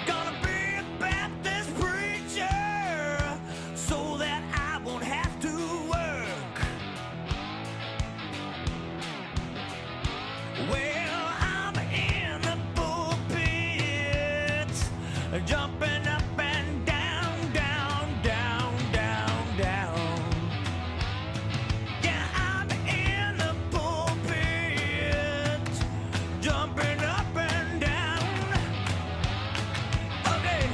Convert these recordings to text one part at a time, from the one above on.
Gonna be a Baptist preacher so that I won't have to work. Well, I'm in the pulpit, jumping up and down, down, down, down, down. Yeah, I'm in the pulpit, jumping up and down. Okay.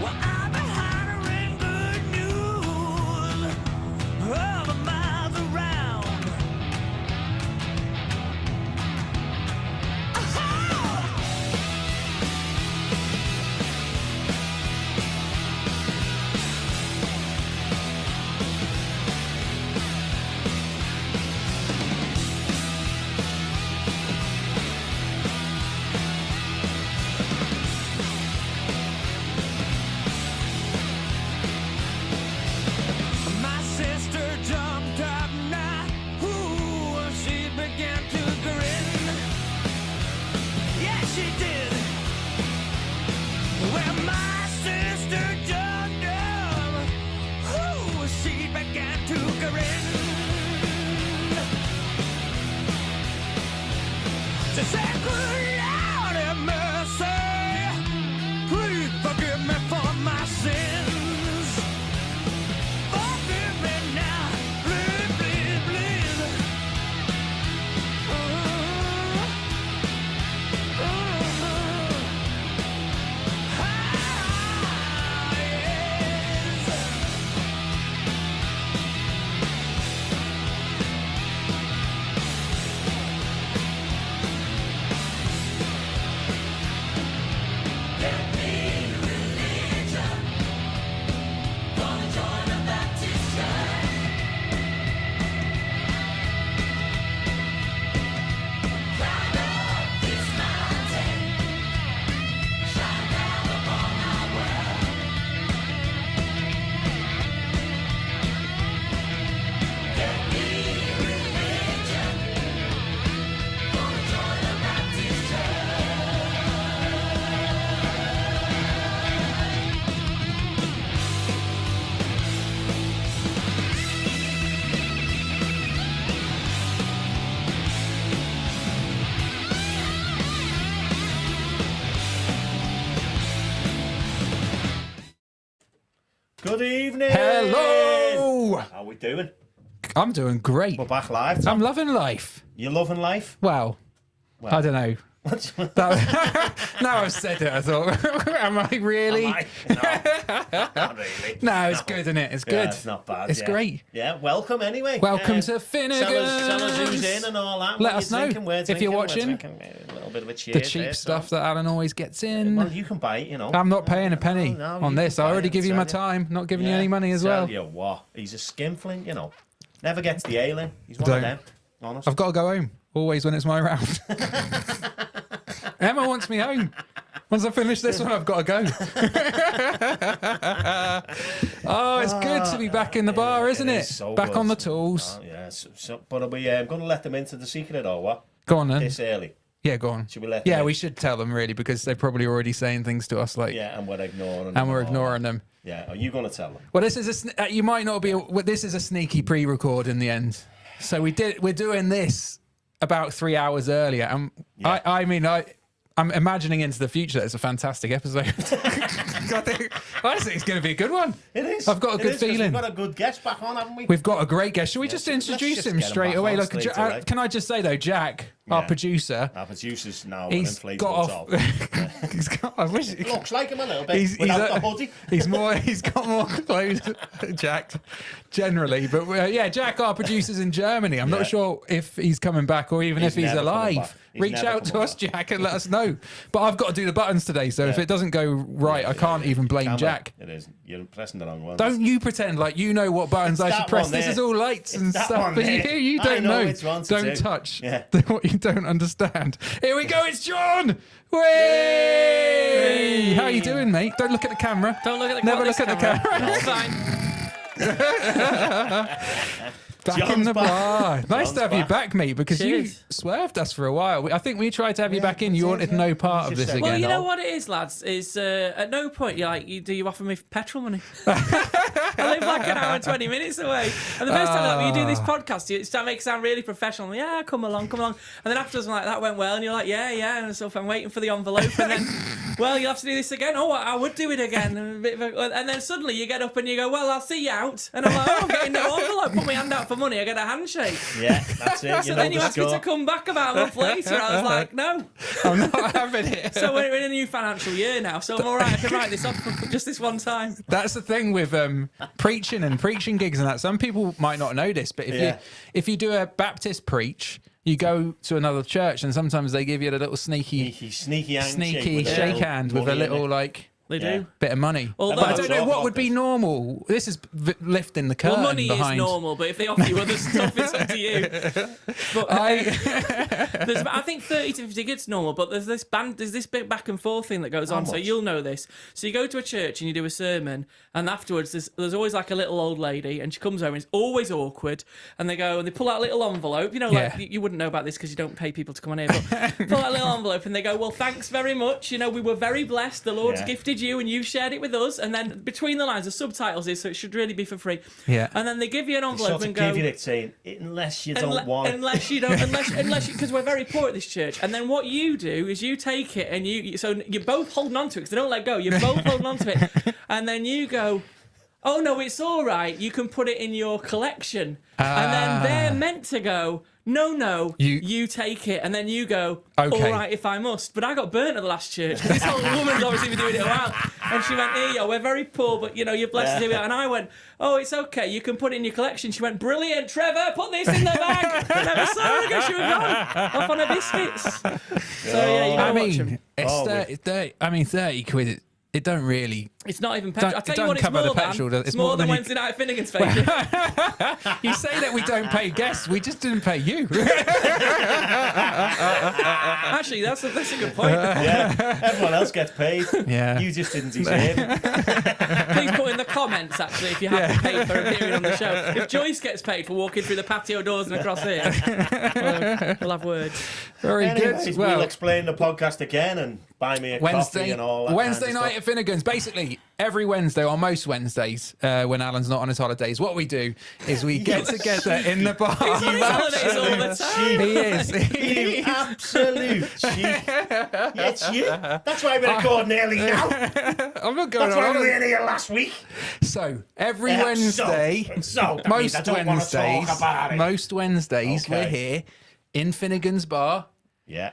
Well, I've been hollering good news all the miles around. My sister jumped up now, ooh, she began to grin. Yeah, she did. Well, my sister jumped up, ooh, she began to grin. She said, good Lord have mercy, please forgive me for my sins. Forgive me now, please, please, please. Good evening. Hello. How we doing? I'm doing great. We're back live. Tom. I'm loving life. You loving life? Well, I don't know. Now I've said it, I thought, am I really? Am I? No, not really. No, it's good, isn't it? It's good. Yeah, it's not bad. It's great. Yeah, welcome anyway. Welcome to Finnegan. Tell us who's in and all that. Let What us you're know drinking, we're if drinking, you're we're watching. drinking. A little bit of a cheers The cheap there, stuff so. that Alan always gets in. Well, you can buy it, you know. I'm not paying a penny No, on you this. can I buy already it, give you my tell you. time. Not giving you Yeah, any money as tell well. you what, he's a skinflint, you know. Never gets the ailing. He's one Don't. of them. Honest. I've got to go home. Always when it's my round. Emma wants me home. Once I finish this one, I've got to go. Oh, it's good to be back in the bar, isn't it? is so Back good. on the tools. Oh, yeah. But are we going to let them into the secret or what? Go on then. This early. Yeah, go on. Should we let them Yeah, in? we should tell them really because they're probably already saying things to us like, Yeah, and we're ignoring them. and we're ignoring them. Yeah, are you going to tell them? Well, this is you might not be. Well, this is a sneaky pre-record in the end. So we're doing this about 3 hours earlier, and Yeah. I'm imagining into the future. It's a fantastic episode. I think it's going to be a good one. It is. I've got a It good is, 'cause feeling. We've got a good guest back on, haven't we? We've got a great guest. Shall we just let's introduce just him get him straight back away? on Look, straight away. can I just say though, Jack, our Yeah. producer, Our producer's now an he's inflatable got off. doll. He's got. I wish. Looks like him a little bit He's without a- the hoodie. He's got more clothes, Jack, generally. But yeah, Jack, our producer's in Germany. I'm Yeah. not sure if he's coming back or even if he's never coming alive. back. He's Reach never out to coming us, back. Jack, and let us know. But I've got to do the buttons today, so if Yeah. it doesn't go right, I can't even blame Camera. Jack. It is. You're pressing the wrong one. Don't you pretend like you know what buttons I should that press. one This there. is all lights and It's that stuff, one but there. you I don't know know. which one to Don't do. touch Yeah. what you don't understand. Here we go. It's Jon. Way! How you doing, mate? Don't look at the camera. Don't look at the Never this look at the camera. It's fine. Back in John's the back. bar. Nice John's to have you back. back, mate, because you Cheers. swerved us for a while. I think we tried to have you Yeah, back in. You that's it, wanted yeah. no part You of just this said, again. Well, you No. know what it is, lads, is at no point do you offer me petrol money. I live like an hour and 20 minutes away. And the first time like, you do this podcast, you start making it sound really professional. Yeah, come along. And then afterwards, I'm like, that went well. And you're like, yeah. And stuff. I'm waiting for the envelope. And then, well, you'll have to do this again. Oh, I would do it again. And then suddenly you get up and you go, well, I'll see you out. And I'm like, oh, I'm getting no envelope. Put my hand out for money. I get a handshake. Yeah, that's it. So then you asked me to come back about a month later. I was like, no. I'm not having it. So we're in a new financial year now. So I'm all right. I can write this off for just this one time. That's the thing with preaching gigs and that. Some people might not know this, but Yeah. if you do a Baptist preach, you go to another church and sometimes they give you a little sneaky Sneaky shake hand with a little like They Yeah. do. bit of money. Although But I don't know what would be Office. normal. This is lifting the curtain Well, money behind. is normal, but if they offer you other stuff, it's up to you. But I think 30 to 50 gigs normal, but there's this big back and forth thing that goes on, so much? you'll know this. So you go to a church and you do a sermon, and afterwards there's always like a little old lady, and she comes over, and it's always awkward, and they go and they pull out a little envelope. You know, like Yeah. you wouldn't know about this because you don't pay people to come on here, but pull out a little envelope, and they go, well, thanks very much. You know, we were very blessed. The Lord's Yeah. gifted you, and you shared it with us. And then between the lines, the subtitles is, so it should really be for free. Yeah. And then they give you an They envelope sort of and go, give you it saying, unless you don't want it. unless you don't, unless because we're very poor at this church. And then what you do is you take it and so you're both holding on to it because they don't let go. You're both holding on to it, and then you go, oh no, it's all right. You can put it in your collection, and then they're meant to go, no, you take it, and then you go, Okay. all right, if I must. But I got burnt at the last church because this whole woman's obviously been doing it a while, and she went, here you go, we're very poor, but you know, you're blessed to do it. And I went, oh, it's okay, you can put it in your collection. She went, brilliant, Trevor, put this in the bag. I never saw her again. She was gone off on her biscuits. So yeah, you I gotta watch them. mean, it's Oh, 30 quid. It don't really. It's not even petrol. Don't- I'll tell it you don't what, it's cover more the than. petrol, does it? It's more than Wednesday night at Finnegan's face. You say that we don't pay guests. We just didn't pay you. Actually, that's a good point. Yeah, everyone else gets paid. Yeah. You just didn't deserve it. Please put in the comments, actually, if you haven't paid for a period on the show. If Joyce gets paid for walking through the patio doors and across here, we'll have words. Very Anyways, good. we'll Well, explain the podcast again and buy me a coffee Wednesday, and all that Wednesday kind of night stuff. at Finnegan's. Basically, every Wednesday or most Wednesdays, when Alan's not on his holidays, what we do is we get together in the bar. He's on his holidays all the time. He is. You absolute cheat. Yeah, it's you. That's why we're recording early now. I'm not going That's why on. we were here last week. So every Yeah, Wednesday, so that means I most don't want to Wednesdays, talk about it. most Wednesdays, Okay. we're here in Finnegan's bar. Yeah,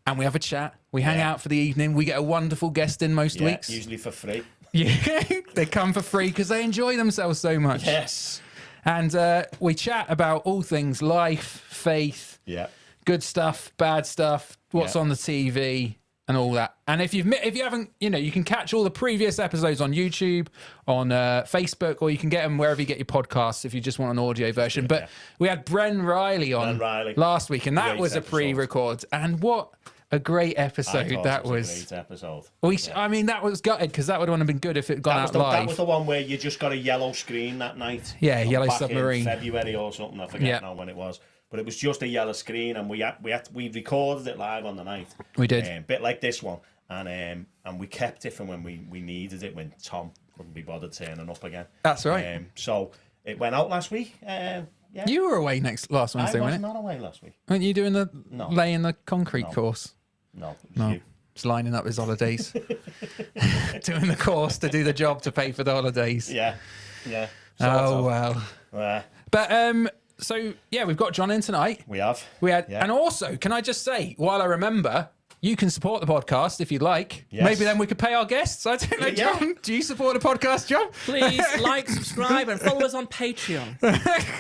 And we have a chat. We hang Yeah. out for the evening. We get a wonderful guest in most yeah, weeks. usually for free. Yeah, they come for free because they enjoy themselves so much. Yes. And we chat about all things life, faith, Yeah. good stuff, bad stuff, what's Yeah. on the TV, and all that. And if you haven't, you can catch all the previous episodes on YouTube, on Facebook, or you can get them wherever you get your podcasts if you just want an audio version. But we had Bren Riley on last week, and that Great was a episode. pre-record. And what a great I episode thought that it was. was. A great episode. I mean, that was gutted because that would have been good if it had gone That was, out the, live. that was the one where you just got a yellow screen that night. Yeah, Yellow back Submarine. In February or something. I forget Yeah. now when it was. But it was just a yellow screen, and we recorded it live on the night. We did. A bit like this one. And we kept it from when we needed it, when Tom couldn't be bothered turning up again. That's right. So it went out last week. Yeah. You were away last I Wednesday, was weren't it? not away last week. Weren't you doing the No. laying the concrete course? No, it was No. you. Just lining up his holidays. Doing the course to do the job to pay for the holidays. Yeah. Oh, Sort of. well. But, so, yeah, we've got John in tonight. We have. Yeah. Yeah. And also, can I just say, while I remember, you can support the podcast if you'd like. Yes. Maybe then we could pay our guests. I don't know, Yeah. John. Do you support the podcast, John? Please like, subscribe, and follow us on Patreon.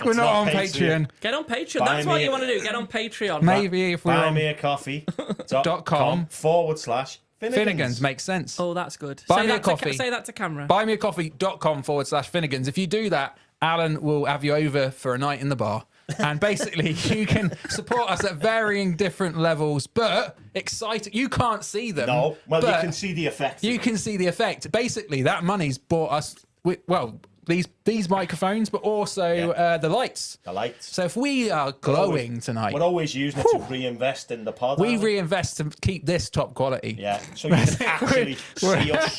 We're not not on Patreon. Patreon. Get on Patreon. Buy That's what me you a- want to do. Get on Patreon. Maybe if we're on buymeacoffee.com /Finnegans. Finnegan's makes sense. Oh, that's good. Buy say me that a coffee. say that to camera. Buymeacoffee.com /Finnegans. If you do that, Alan will have you over for a night in the bar. And basically, you can support us at varying different levels, but exciting. You can't see them. No, well, you but can see the effect. You can see the effect. Basically, that money's bought us. The these microphones, but also the lights. The lights. So if we are glowing tonight, We're always using it to reinvest in the pod. we aren't reinvest to keep this top quality. Yeah, so you can actually see us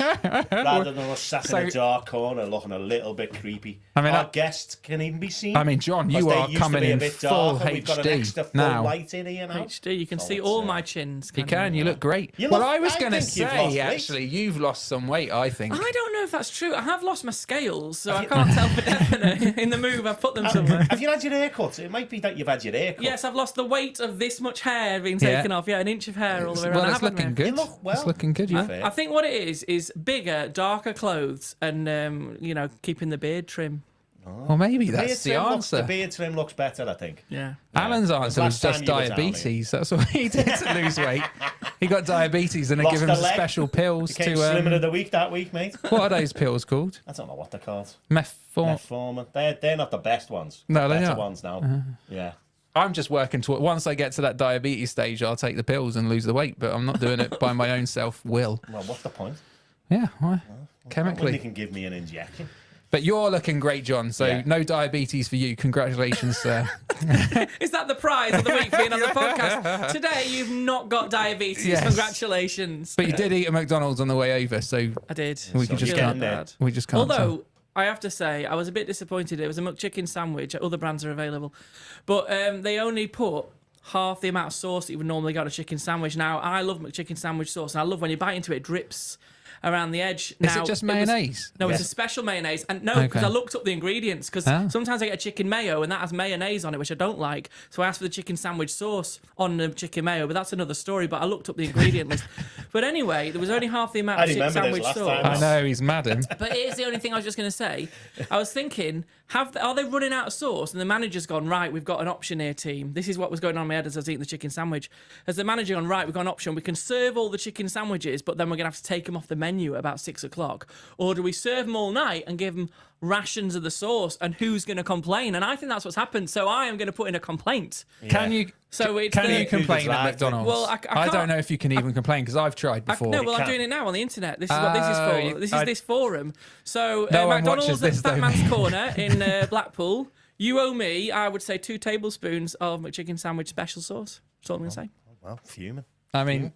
rather than us sat in a dark corner looking a little bit creepy. I mean, our guests can even be seen. I mean, John, you 'cause they are used to coming be a in bit full darker. We've got an HD extra full now. light in here now. HD, you can So see it's, all my chins. You can. You look great. You Well, look- I was I going to think you've lost say, weight. actually, you've lost some weight, I think. I don't know if that's true. I have lost my scales, so I can't tell for definite. In the move, I've put them somewhere. Have you had your hair cut? It might be that you've had your hair cut. Yes, I've lost the weight of this much hair being Yeah. taken off. Yeah, an inch of hair all the way around. Well, I it's have had my looking hair. good. You look well. It's looking good, yeah. Fair. I think what it is bigger, darker clothes, and keeping the beard trim. Well, maybe that's the answer. The beard trim looks better, I think. Yeah. Alan's answer was Last time just you were down diabetes. That's what he did to lose weight. He got diabetes and they Lost give him a some leg. special pills Became to. slimmer of the week that week, mate. What are those pills called? I don't know what they're called. Metformin. Metformin. They're not the best ones. No, they're better not. ones now. Yeah. I'm just working toward. Once I get to that diabetes stage, I'll take the pills and lose the weight. But I'm not doing it by my own self will. Well, what's the point? Yeah, well, When they chemically. can give me an injection. But you're looking great, John. So Yeah. no diabetes for you. Congratulations, sir. Is that the prize of the week being on the podcast? Today, you've not got diabetes. Yes. Congratulations. But you did eat at McDonald's on the way over, so I did. we can So just you're can't. getting there. bad. We just can't. Although, I have to say, I was a bit disappointed. It was a McChicken sandwich. Other brands are available. But they only put half the amount of sauce that you would normally get on a chicken sandwich. Now, I love McChicken sandwich sauce, and I love when you bite into it, it drips around the edge. Is it just mayonnaise? No, it's Yeah. a special mayonnaise. And no, because Okay. I looked up the ingredients, because Ah. sometimes I get a chicken mayo and that has mayonnaise on it, which I don't like. So I asked for the chicken sandwich sauce on the chicken mayo, but that's another story. But I looked up the ingredient list. But anyway, there was only half the amount I of chicken remember this sandwich last sauce. time. I know he's mad him. But here's the only thing I was just going to say. I was thinking, are they running out of sauce? And the manager's gone, right, we've got an option here, team. This is what was going on in my head as I was eating the chicken sandwich. Has the manager gone, right, we've got an option. We can serve all the chicken sandwiches, but then we're going to have to take them off the menu at about 6 o'clock. Or do we serve them all night and give them rations of the sauce? And who's going to complain? And I think that's what's happened. So I am going to put in a complaint. Can you? So it's Can the- you complain at drive-thru? McDonald's? Well, I don't can't- know if you can even complain because I've tried before. No, well, I'm can't. doing it now on the internet. This is what this is Oh, for. This is this forum. So No one McDonald's watches at this, Fat though, Man's mate. Corner in Blackpool. You owe me, I would say, 2 tablespoons of McChicken sandwich special sauce. That's all I'm going to say. Well, fuming. I mean,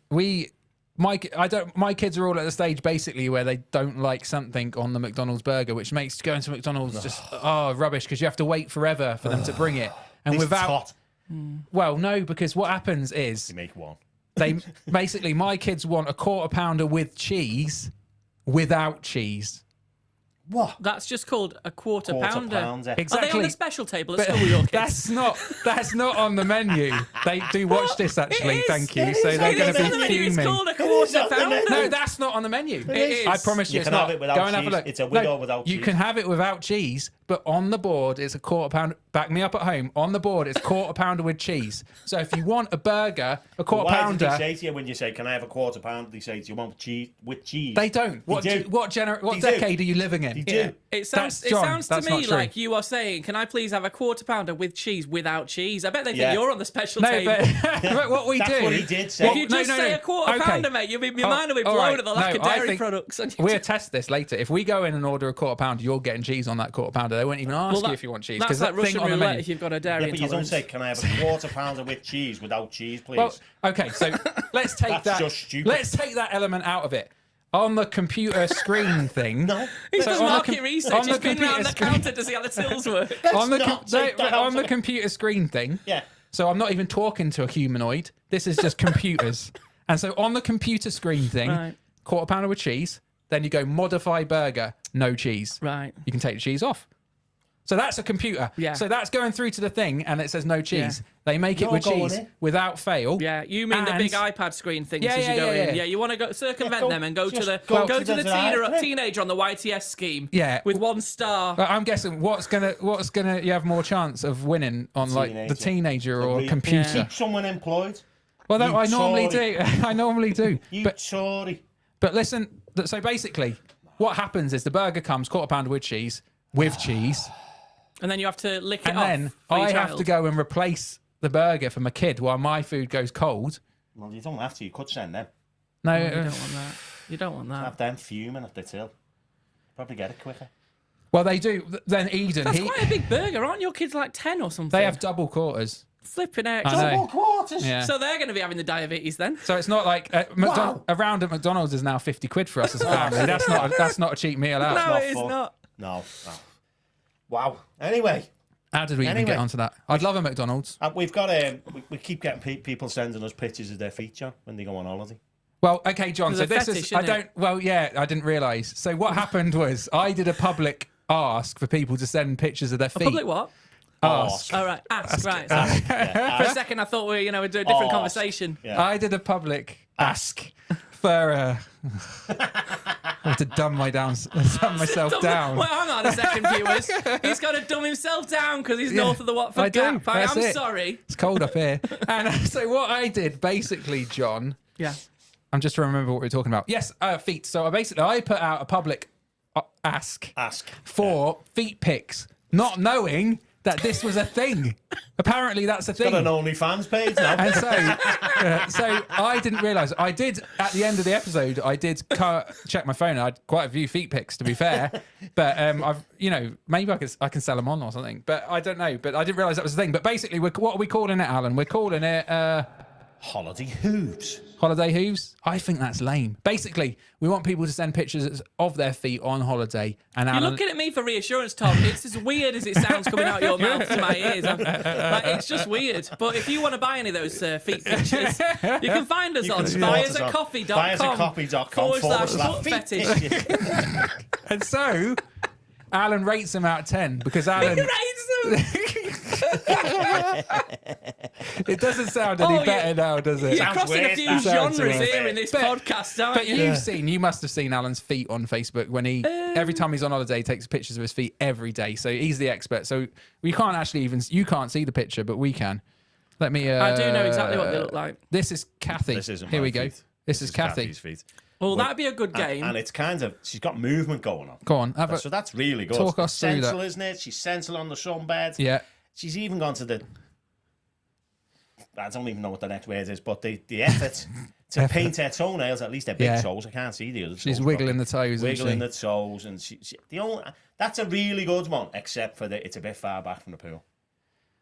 my kids are all at the stage basically where they don't like something on the McDonald's burger, which makes going to McDonald's just rubbish because you have to wait forever for them to bring it. And At least it's without, hot. well, no, because what happens is You make one. they basically my kids want a quarter pounder with cheese, without cheese. What? That's just called a quarter pounder. pounder. Are they on Exactly. the special table at school with your kids? That's not on the menu. They do watch this actually. It is. Thank you. It So is. they're It going is to on the be menu. It's fuming. called a It's quarter on the pounder. menu. No, that's not on the menu. It is. I promise you, You it's can not. have it without Go and have a cheese. look. It's a with or without You cheese. can have it without cheese, but on the board it's a quarter pounder. Back me up at home. On the board it's quarter pounder with cheese. So if you want a burger, a quarter Why did pounder, they say to you when you say, "Can I have a quarter pounder?" They say, "Do you want cheese with cheese?" they don't. What do. what They do. decade are you living in? They do. It sounds That's- John, it sounds to that's not me true. like you are saying, can I please have a quarter pounder with cheese without cheese? I bet they think Yeah. you're on the special No, table. but what we That's do. what he did say. If you just say a quarter pounder, mate, your mind will be all blown right. at the lack No, of I dairy think products. And We'll test this later. If we go in and order a quarter pounder, you're getting cheese on that quarter pounder. They won't even ask you if you want cheese. That's 'cause like that thing Russian on the roulette menu. if you've got a dairy Yeah, but you don't intolerance. say, "Can I have a quarter pounder with cheese without cheese, please?" Well, okay, so let's take That's that. just stupid. Let's take that element out of it. On the computer screen thing. no. He So does on the market com- research. on He's the been around computer the screen- counter to see how the tills work. On the, not take that on out the of it. computer screen thing. Yeah. So I'm not even talking to a humanoid. This is just computers. And so on the computer screen thing, Right. quarter pounder with cheese. Then you go modify burger, no cheese. Right. You can take the cheese off. So that's a computer. Yeah. So that's going through to the thing and it says no cheese. Yeah. They make it You're with going cheese in. without fail. Yeah, you mean the And- big iPad screen things Yeah, as you yeah, go yeah, in. yeah. Yeah, you want to go circumvent go- them and go to just the go go to to the the drive-thru. teenager on the YTS scheme. Yeah. with 1 star. But I'm guessing what's gonna you have more chance of winning on like the teenager or Agreed. computer. Keep someone employed. Well, no, You I normally Tory. do. I normally do. You But sorry. listen, so basically, what happens is the burger comes quarter pounder with cheese, with cheese, And then you have to lick it and off. then for your I have child. to go and replace the burger for my kid while my food goes cold. Well, you don't have to. You could send them. No, You don't want that. You don't want that. Have them fuming at the till. Probably get it quicker. Well, they do. Then Eden, That's quite a big burger, aren't your kids like 10 or something? they have double quarters. Flipping out. I know. Double quarters. Yeah. So they're going to be having the diabetes then. So it's not like a round at McDonald's is now 50 quid for us as a family. That's not a cheap meal out. No, not it is fun. not. No. Wow. Anyway, How did we even get onto that? I'd love a McDonald's. we've got we keep getting people sending us pictures of their feature when they go on holiday. Well, okay, John. So There's a this fetish, is. I isn't it? don't. Well, yeah, I didn't realise. So what happened was I did a public ask for people to send pictures of their feet. Public what? Ask. All right. Ask. Right. Sorry. For a second, I thought we're doing a different Ask. conversation. Yeah. I did a public ask for. I have to dumb myself down. Well, hang on a second, viewers. He's got to dumb himself down because he's north of the Watford I do. Gap. That's I'm it. sorry. It's cold up here. And so what I did, basically, John. Yeah. I'm just trying to remember what we were talking about. Yes, feet. So I put out a public ask for feet pics, not knowing that this was a thing. Apparently, that's a thing. Got an OnlyFans page now. And so I didn't realise. I did at the end of the episode. I did check my phone. I had quite a few feet pics, to be fair. But I've, maybe I can sell them on or something. But I don't know. But I didn't realise that was a thing. But basically, what are we calling it, Alan? We're calling it Holiday hooves. holiday hooves. I think that's lame. Basically, we want people to send pictures of their feet on holiday. And You're Alan, looking at me for reassurance, Tom. It's as weird as it sounds coming out your mouth to my ears. It's just weird. But if you want to buy any of those feet pictures, you can find us on buyusacoffee.com/foot fetish. and so Alan rates him out of 10 because Alan. He rates them. It doesn't sound any better now, does it? You're crossing a weird. few That sounds genres weird. here in this podcast, aren't But you? you must have seen Alan's feet on Facebook when every time he's on holiday, he takes pictures of his feet every day. So he's the expert. So we can't actually you can't see the picture, but we can. Let me. I do know exactly what they look like. This is Kathy. This isn't Here my we go. feet. This is Kathy. Kathy's feet. Well, that'd be a good game. And it's kind of, she's got movement going on. Go on. So that's really good. Talk us through that. Sensual, isn't it? She's sensual on the sunbed. Yeah. She's even gone to I don't even know what the next word is, but the effort to paint her toenails, at least her big toes. I can't see the other She's toes wiggling properly. the toes. Wiggling the toes. And that's a really good one, except for it's a bit far back from the pool.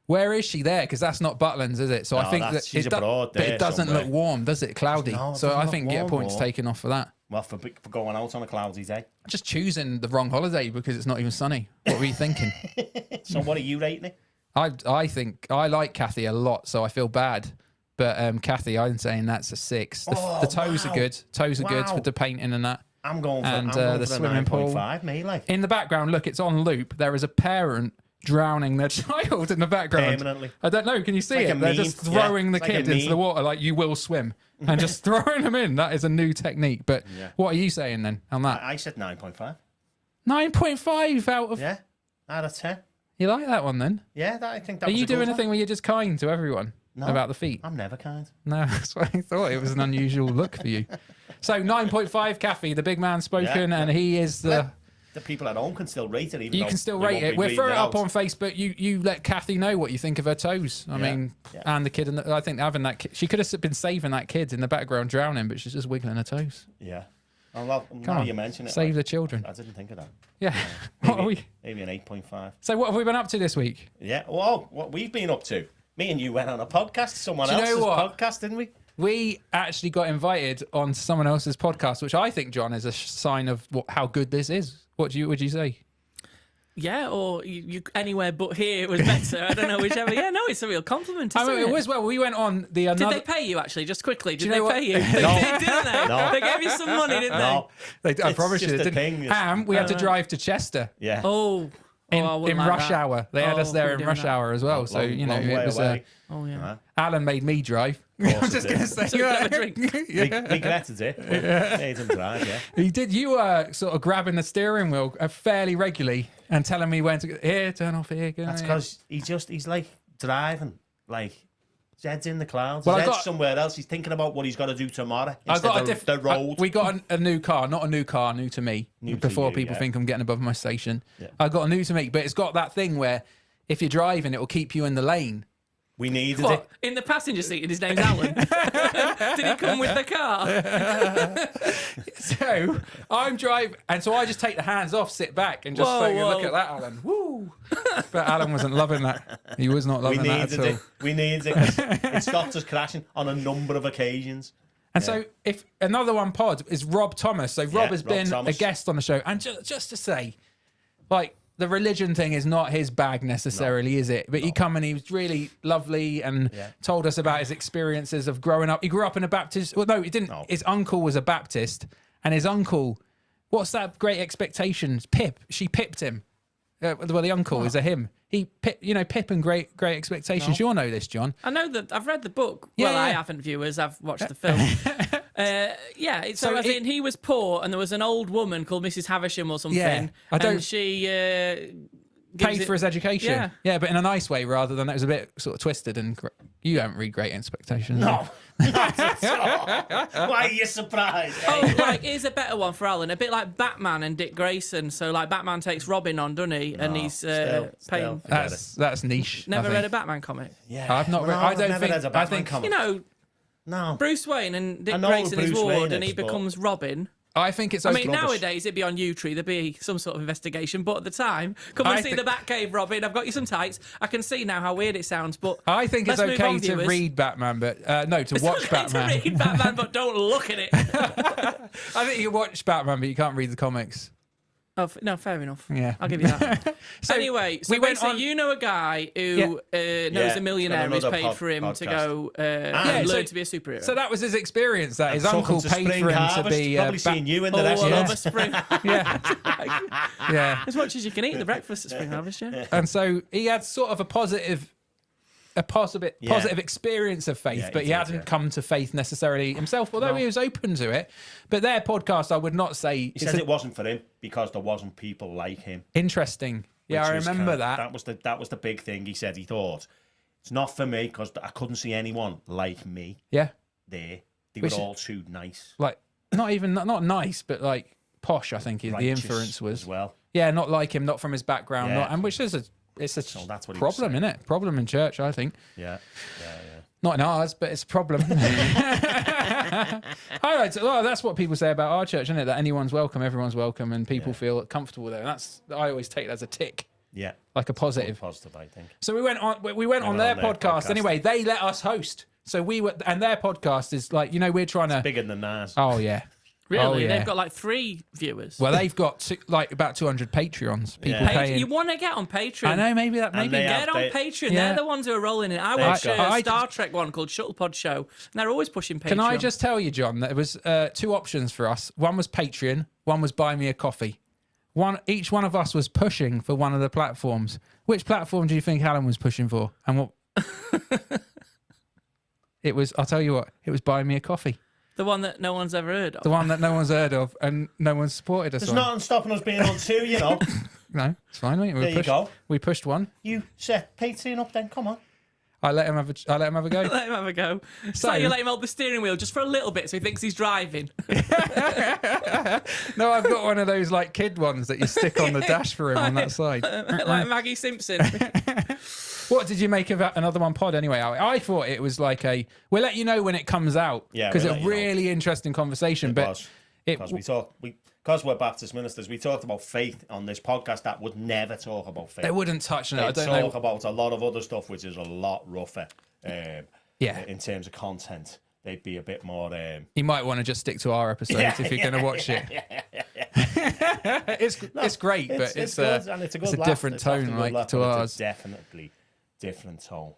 Where is she there? Because that's not Butlins, is it? So I No, think that she's abroad but there it doesn't somewhere. look warm, does it? Cloudy. No, it so doesn't I look think get warm, points warm. taken off for that. Well, for going out on a cloudy day. Just choosing the wrong holiday because it's not even sunny. What were you thinking? So what are you rating it? I think I like Kathy a lot, so I feel bad. But Kathy, I'm saying that's a 6. The toes are good. Toes are good for the painting and that. I'm going for, the swimming pool. 9.5, me, like. In the background, look, it's on loop. There is a parent drowning their child in the background. Permanently. I don't know. Can you see Like it? a They're meme. just throwing the It's like kid a into the meme. water like you will swim and just throwing them in. That is a new technique. But what are you saying then on that? I said 9.5. 9.5 out of. Yeah, out of 10. You like that one then? Yeah, I think that Are was you a good doing one. anything where you're just kind to everyone about the feet? I'm never kind. No, that's what I thought. It was an unusual look for you. So 9.5, Kathy, the big man spoken, Yeah. and he is the. The people at home can still rate it, even You though can still we rate won't it. be We'll reading throw it up out. on Facebook. You let Kathy know what you think of her toes. I mean, and the kid. I think having that kid, she could have been saving that kid in the background drowning, but she's just wiggling her toes. Yeah. Oh, well, Come now on, you mention it. save the children. I didn't think of that. Yeah. What are we? Maybe an 8.5. So what have we been up to this week? Yeah. Well, what we've been up to. Me and you went on a podcast, someone Do you know else's what? podcast, didn't we? We actually got invited on someone else's podcast, which I think, John, is a sign of how good this is. Would you say? Yeah, or you anywhere but here was better. I don't know, whichever. Yeah, no, it's a real compliment. Isn't It was. Well, we went on the Did another. they pay you actually? Just quickly, did you they know pay what? you? They did, didn't they? No. They gave you some money, didn't No. I It's promise you, just they a didn't. thing. And we had to drive to Chester. Yeah. they? Oh, I In wouldn't like rush that. hour. They had us Oh, there we're in doing rush that. hour as well. So, Long it way was. away. Oh yeah. Alan made me drive. I'm just going to say. So you could have a drink. Regretted it. But made him drive, yeah. He did. You were sort of grabbing the steering wheel fairly regularly and telling me when to go. Here, turn off here. Go That's here. because he's like driving, like his head's in the clouds. Well, His I head's got- somewhere else. He's thinking about what he's got to do tomorrow I instead got of the road. we got a new car, not a new car, new to me. New to before you, people yeah. think I'm getting above my station. Yeah. I got a new to me, but it's got that thing where if you're driving, it will keep you in the lane. We needed What? it. In the passenger seat, and his name's Alan. Did he come with the car? So I'm driving, and so I just take the hands off, sit back, and just say, Whoa. look at that, Alan. Woo! But Alan wasn't loving that. He was not We loving that needed at all. it. We needed it. 'Cause it stopped us crashing on a number of occasions. And so, if another one pod is Rob Thomas. So Rob has Rob been Thomas. a guest on the show, and just to say, like, the religion thing is not his bag necessarily, is it? But he come and he was really lovely and told us about his experiences of growing up. He grew up in a Baptist. Well, no, he didn't. No. His uncle was a Baptist, and his uncle, what's that? Great Expectations. Pip. She pipped him. Well, the uncle is a him. He, Pip and Great Expectations. You'll know this, John. I know that I've read the book. Yeah, Well, I yeah. haven't, viewers. I've watched the film. So as in he was poor, and there was an old woman called Mrs. Havisham or something. Yeah, I don't- And she Paid for his education. Yeah. But in a nice way rather than it was a bit sort of twisted. And you don't read Great Expectations. No. Not at all. Why are you surprised? Oh, like here's a better one for Alan. A bit like Batman and Dick Grayson. So like Batman takes Robin on, doesn't he? And he's still, paying. forget That's niche. Never I read a think. Batman comic. Yeah. I've not read. I don't never think. read a I Batman think. comic. You know, No. Bruce Wayne and Dick I know Grayson is Bruce Ward, Wayne and he is, but- becomes Robin. I think it's. I mean, rubbish. nowadays it'd be on YouTube. There'd be some sort of investigation. But at the time, come and I see think- the Batcave, Robin. I've got you some tights. I can see now how weird it sounds. But I think it's let's move okay on, to viewers. read Batman, but no, to It's watch okay Batman. to read Batman, but don't look at it. I think you watch Batman, but you can't read the comics. Oh, no, fair enough. Yeah. I'll give you that. So Anyway, so we went basically, on- you know a guy who knows Yeah, a millionaire on who's another paid for him to podcast. go Yeah, learn so- to be a superhero. So that was his experience. That his Took him uncle to paid Spring for him to Harvest, be. Probably seen you in the I restaurant. love a spring. Yeah, yeah. As much as you can eat the breakfast at Spring Harvest, yeah. And so he had sort of a positive experience of faith, Yeah, but he he did, hadn't yeah. come to faith necessarily himself, although he was open to it. But their podcast, I would not say He says it wasn't for him because there wasn't people like him. interesting. Yeah, I which was remember kind- that. That was the big thing. He said he thought it's not for me because I couldn't see anyone like me Yeah, there. They Which- were all too nice, like not nice, but like posh. I think the righteous influence was. as well. Yeah, not like him, not from his background, Yeah. and which is it's a that's what he was problem, saying. isn't it? Problem in church, I think. Yeah. Not in ours, but it's a problem. That's what people say about our church, isn't it? That anyone's welcome, everyone's welcome, and people feel comfortable there. And I always take that as a tick, Yeah. like a positive. Positive, I think. So we went on their podcast. Anyway, they let us host. So we were, and their podcast is like, we're trying to. Bigger than ours. Oh yeah. Really? Oh, yeah. They've got like 3 viewers. Well, they've got like about 200 Patreons. People Yeah. paying. You want to get on Patreon. I know, maybe they Get have- on they- Patreon. Yeah. They're the ones who are rolling it. I They've watch got- a I Star Trek one called Shuttlepod Show, and they're always pushing Patreon. Can I just tell you, John, that there was 2 options for us. One was Patreon. One was Buy Me a Coffee. Each one of us was pushing for one of the platforms. Which platform do you think Alan was pushing for? And what? It was. I'll tell you what. It was Buy Me a Coffee. The one that no one's ever heard of. The one that no one's heard of and no one's supported us There's on. nothing stopping us being on 2, you know. No, it's fine, mate. There you go. We pushed one. You set Patreon up then, come on. I let him have a go. Let him have a go. So- So you let him hold the steering wheel just for a little bit so he thinks he's driving. No, I've got one of those like kid ones that you stick on the dash for him on that side. Like Maggie Simpson. What did you make of another one pod anyway? I thought it was like we'll let you know when it comes out. Yeah, because we'll a let you know. really interesting conversation. Because we're Baptist ministers, we talked about faith on this podcast that would never talk about faith. They wouldn't touch on it. I They don't talk know. about a lot of other stuff which is a lot rougher. Yeah. In terms of content, they'd be a bit more. You might want to just stick to our episodes if you're going to watch it. It's great, but it's good, and it's a good laugh. different It's often tone a good like laugh, to but ours. it's a definitely different tone.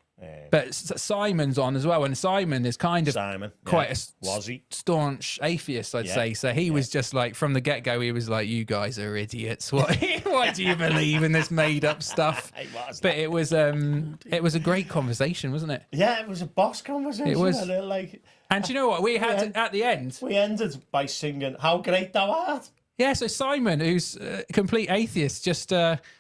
But Simon's on as well, and Simon is kind of Simon, quite yeah. Was he? staunch atheist, I'd Yeah. say. So he was just like, from the get-go, he was like, "You guys are idiots. Why do you believe in this made-up stuff?" He was. But it was a great conversation, wasn't it? Yeah, it was a boss conversation. It was. And like And do you know what we had Yeah. at the end? we ended by singing "How Great Thou Art." Yeah, so Simon, who's a complete atheist, just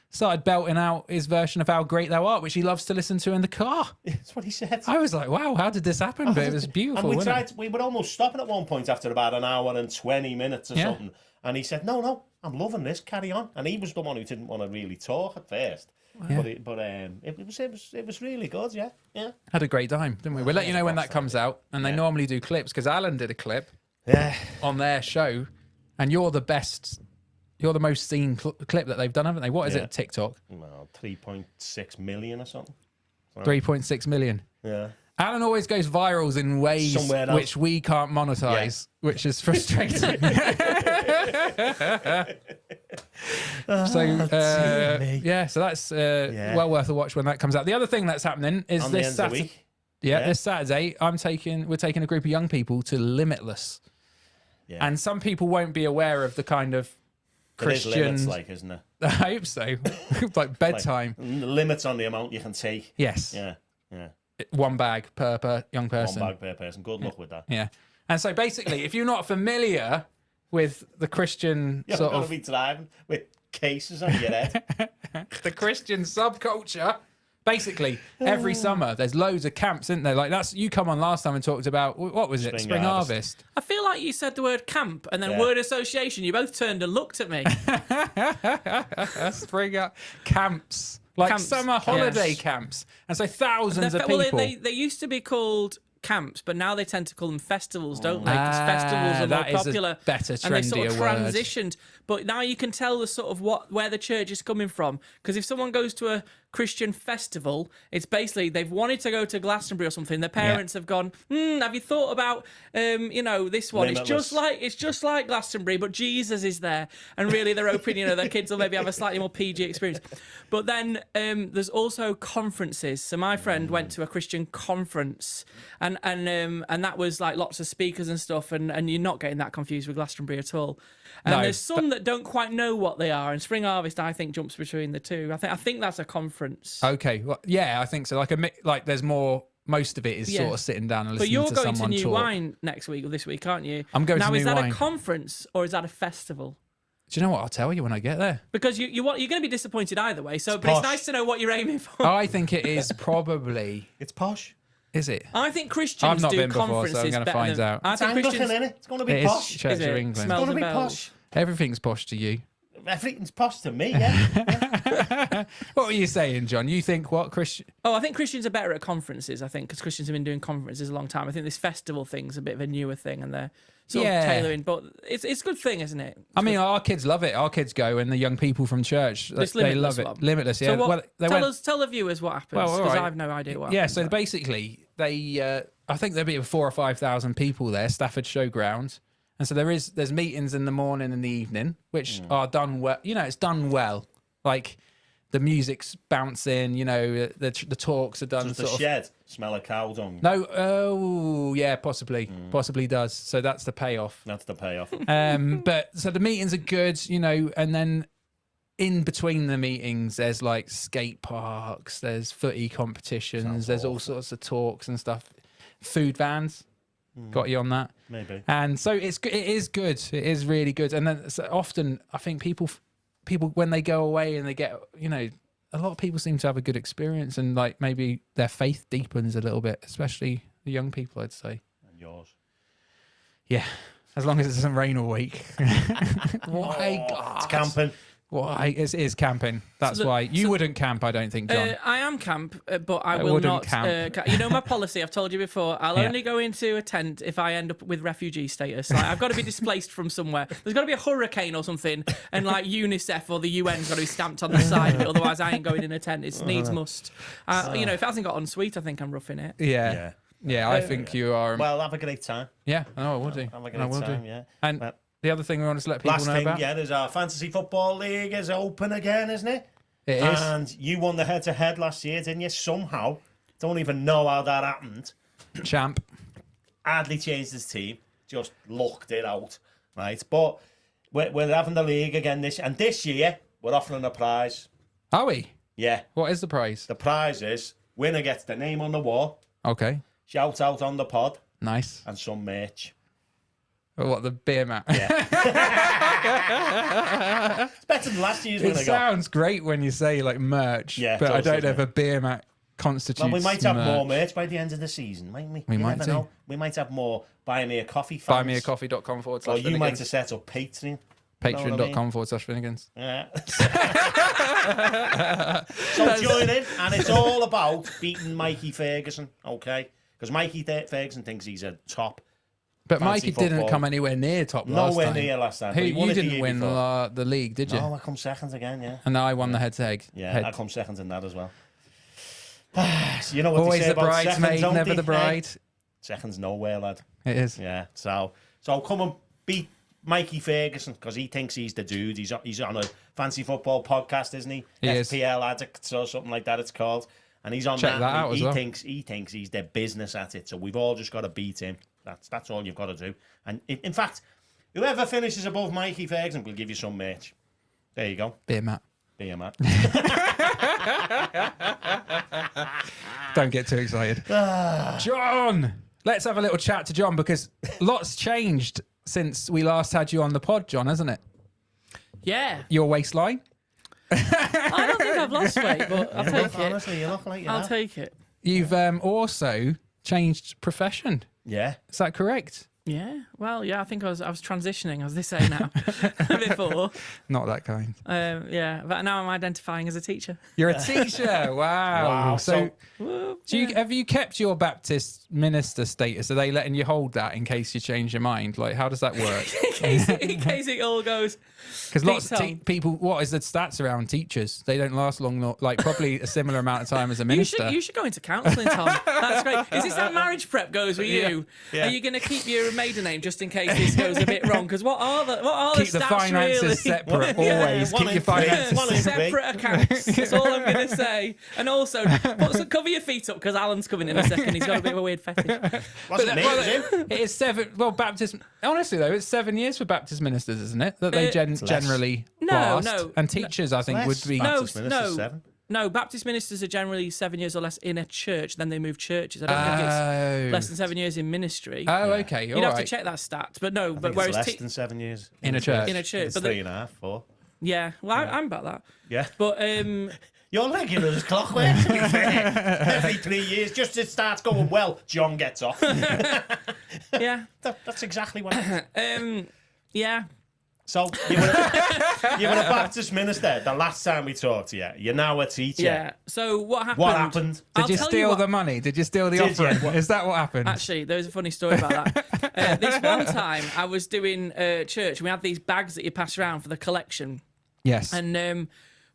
started belting out his version of "How Great Thou Art," which he loves to listen to in the car. That's what he said. I was like, "Wow, how did this happen?" But it was beautiful, And wasn't it? we were almost stopping at one point after about an hour and 20 minutes or Yeah. something. And he said, no, I'm loving this, carry on. And he was the one who didn't want to really talk at first. But it was really good. Yeah. Had a great time, didn't we? We'll let you know when that comes out. And they normally do clips because Alan did a clip on their show, and you're the best. You're the most seen clip that they've done, haven't they? What is it? TikTok? Well, 3.6 million or something. 3.6 million. Yeah. Alan always goes virals in ways which we can't monetize, which is frustrating. So, so that's well worth a watch when that comes out. The other thing that's happening is this Saturday. This Saturday, we're taking a group of young people to Limitless, and some people won't be aware of the kind of Christian, like, isn't it? I hope so. Like bedtime. Like, limits on the amount you can take. Yes. Yeah. One bag per young person. One bag per person. Good luck with that. Yeah. And so basically, if you're not familiar with the Christian you're sort going of to be driving with cases on your head. the Christian subculture. Basically, every summer there's loads of camps, isn't there? Like you come on last time and talked about what was it? Spring Harvest. I feel like you said the word camp and then word association. You both turned and looked at me. Spring camps, like camps. Summer holiday camps, and so thousands of people. Well, they used to be called camps, but now they tend to call them festivals, don't they? Because festivals are more popular, better, and they sort of word. transitioned. But now you can tell the sort of where the church is coming from. Because if someone goes to a Christian festival, it's basically they've wanted to go to Glastonbury or something. Their parents have gone, have you thought about, this one? Limitless. It's just like Glastonbury, but Jesus is there, and really they're hoping, their kids will maybe have a slightly more PG experience. But then there's also conferences. So my friend went to a Christian conference, and that was like lots of speakers and stuff, and you're not getting that confused with Glastonbury at all. And there's some that don't quite know what they are, and Spring Harvest, I think, jumps between the two. I think that's a conference. Okay, well, yeah, I think so. Like there's more. Most of it is sort of sitting down and listening to someone talk. But you're going to New Wine next week or this week, aren't you? I'm going to New Wine. Now, is that a conference or is that a festival? Do you know what? I'll tell you when I get there. Because you're going to be disappointed either way. But it's nice to know what you're aiming for. I think it is probably. It's posh. Is it? I think Christians I've not do been before, conferences so I'm going to find out. I think Christians, it's going to be it posh. Is Church of England. Smells it's going to be bells. posh. Everything's posh to you. Everything's posh to me, yeah. What were you saying, John? You think what Christian? Oh, I think Christians are better at conferences, because Christians have been doing conferences a long time. I think this festival thing's a bit of a newer thing, and they're sort of tailoring, but it's a good thing, isn't it? Our kids love it. Our kids go, and the young people from church, they love it. One. Limitless, yeah. So tell the viewers what happens, because I have no idea what happens. Yeah, so basically, I think there'll be 4,000 or 5,000 people there, Stafford Showground. And so there's meetings in the morning and the evening, which are done well. It's done well. Like the music's bouncing. The talks are done. Does the shed smell of cow dung? No. Oh, yeah, possibly does. So that's the payoff. That's the payoff. But so the meetings are good, and then in between the meetings, there's like skate parks, there's footy competitions, there's all sorts of talks and stuff. Food vans. Got you on that? Maybe. And so it is good. It is really good. And then often I think people when they go away and they get, a lot of people seem to have a good experience, and like maybe their faith deepens a little bit, especially the young people, I'd say. And yours. Yeah. As long as it doesn't rain all week. Why? God. It's camping. Why? It is camping. That's why. You wouldn't camp, I don't think, John. I am camp, but I will not camp. My policy, I've told you before, I'll only go into a tent if I end up with refugee status. Like, I've got to be displaced from somewhere. There's got to be a hurricane or something, and like UNICEF or the UN's got to be stamped on the side of it, otherwise I ain't going in a tent. It needs must. If it hasn't got ensuite, I think I'm roughing it. Yeah. I think you are. Well, have a great time. Yeah, I will do. Have a great time, yeah. And the other thing we want to let people know about. There's our Fantasy Football League is open again, isn't it? It is. And you won the head-to-head last year, didn't you? Somehow. Don't even know how that happened. Champ. Hardly changed his team. Just lucked it out. Right? But we're having the league again this year, we're offering a prize. Are we? Yeah. What is the prize? The prize is winner gets the name on the wall. Okay. Shout out on the pod. Nice. And some merch. What, the beer mat? Yeah. It's better than last year's winner. It sounds great when you say like merch, but I don't know if a beer mat constitutes. Well, we might have more merch by the end of the season, mightn't we? We might know. We might have more Buy Me a Coffee fans. Buymeacoffee.com/. Or you might have set up Patreon. Patreon.com/Finnegans. Yeah. So join in, and it's all about beating Mikey Ferguson, okay? Because Mikey Ferguson thinks he's a top. But Fancy Mikey didn't football. come anywhere near top last Nowhere time. near last time. Who, but he won you it the didn't year win before. the league, did you? No, I come second again, yeah. And I won the head-to-head. Yeah, I come second in that as well. You know what Always they say the about seconds, bridesmaid, don't never they? the bride. Seconds nowhere, lad. It is. Yeah, so come and beat Mikey Ferguson, because he thinks he's the dude. He's on a fancy football podcast, isn't he? He is. FPL Addicts or something like that it's called. And he's on Check that. that out as he well. thinks he's their business at it. So we've all just got to beat him. That's all you've got to do. And in fact, whoever finishes above Mikey Ferguson will give you some merch. There you go. Beer Matt. Beer, Matt. Don't get too excited. John! Let's have a little chat to John, because lots changed since we last had you on the pod, John, hasn't it? Yeah. Your waistline? I don't think I've lost weight, but I'll take it. Honestly, you look like you I'll have. take it. You've also changed profession. Yeah. Is that correct? Yeah. Well, yeah, I think I was transitioning, as they say now, before. Not that kind. Yeah, but now I'm identifying as a teacher. You're a teacher. Wow. Wow. So, Whoop, have you kept your Baptist minister status? Are they letting you hold that in case you change your mind? Like, how does that work? in case it all goes. Because lots of Tom. people, what is the stats around teachers? They don't last long, like probably a similar amount of time as a minister. You should go into counselling, Tom. That's great. Is this how marriage prep goes with you? Yeah. Are you going to keep your maiden name just in case this goes a bit wrong? Because what are the Keep the stats finances really? separate, Yeah, always. one Keep in your three. finances One in separate. Separate accounts. That's all I'm going to say. And also, cover your feet up, because Alan's coming in a second. He's got a bit of a weird fetish. Wasn't me, it was him. It is 7. Well, Baptist. Honestly, though, it's 7 years for Baptist ministers, isn't it? That they less. generally No, last. no, And teachers, I think, would be. Baptist minister's no. 7. No, Baptist ministers are generally 7 years or less in a church. Then they move churches. I don't think it's less than 7 years in ministry. Oh, okay. You'd All have to right. check that stat. But no, I but think whereas it's less than 7 years. In a church. in a church, It's but 3.5, 4. yeah, well, I'm about that. Yeah. But You're regular as clockwork, to be fair. Every 3 years, just it starts going well, John gets off. yeah, That's exactly what it is. yeah. So, you were a Baptist minister the last time we talked to you. You're now a teacher. Yeah. So what happened? What happened? I'll Did you tell steal what- the money? Did you steal the Did you? offering? Is that what happened? Actually, there's a funny story about that. This one time, I was doing church, and we had these bags that you pass around for the collection, Yes. and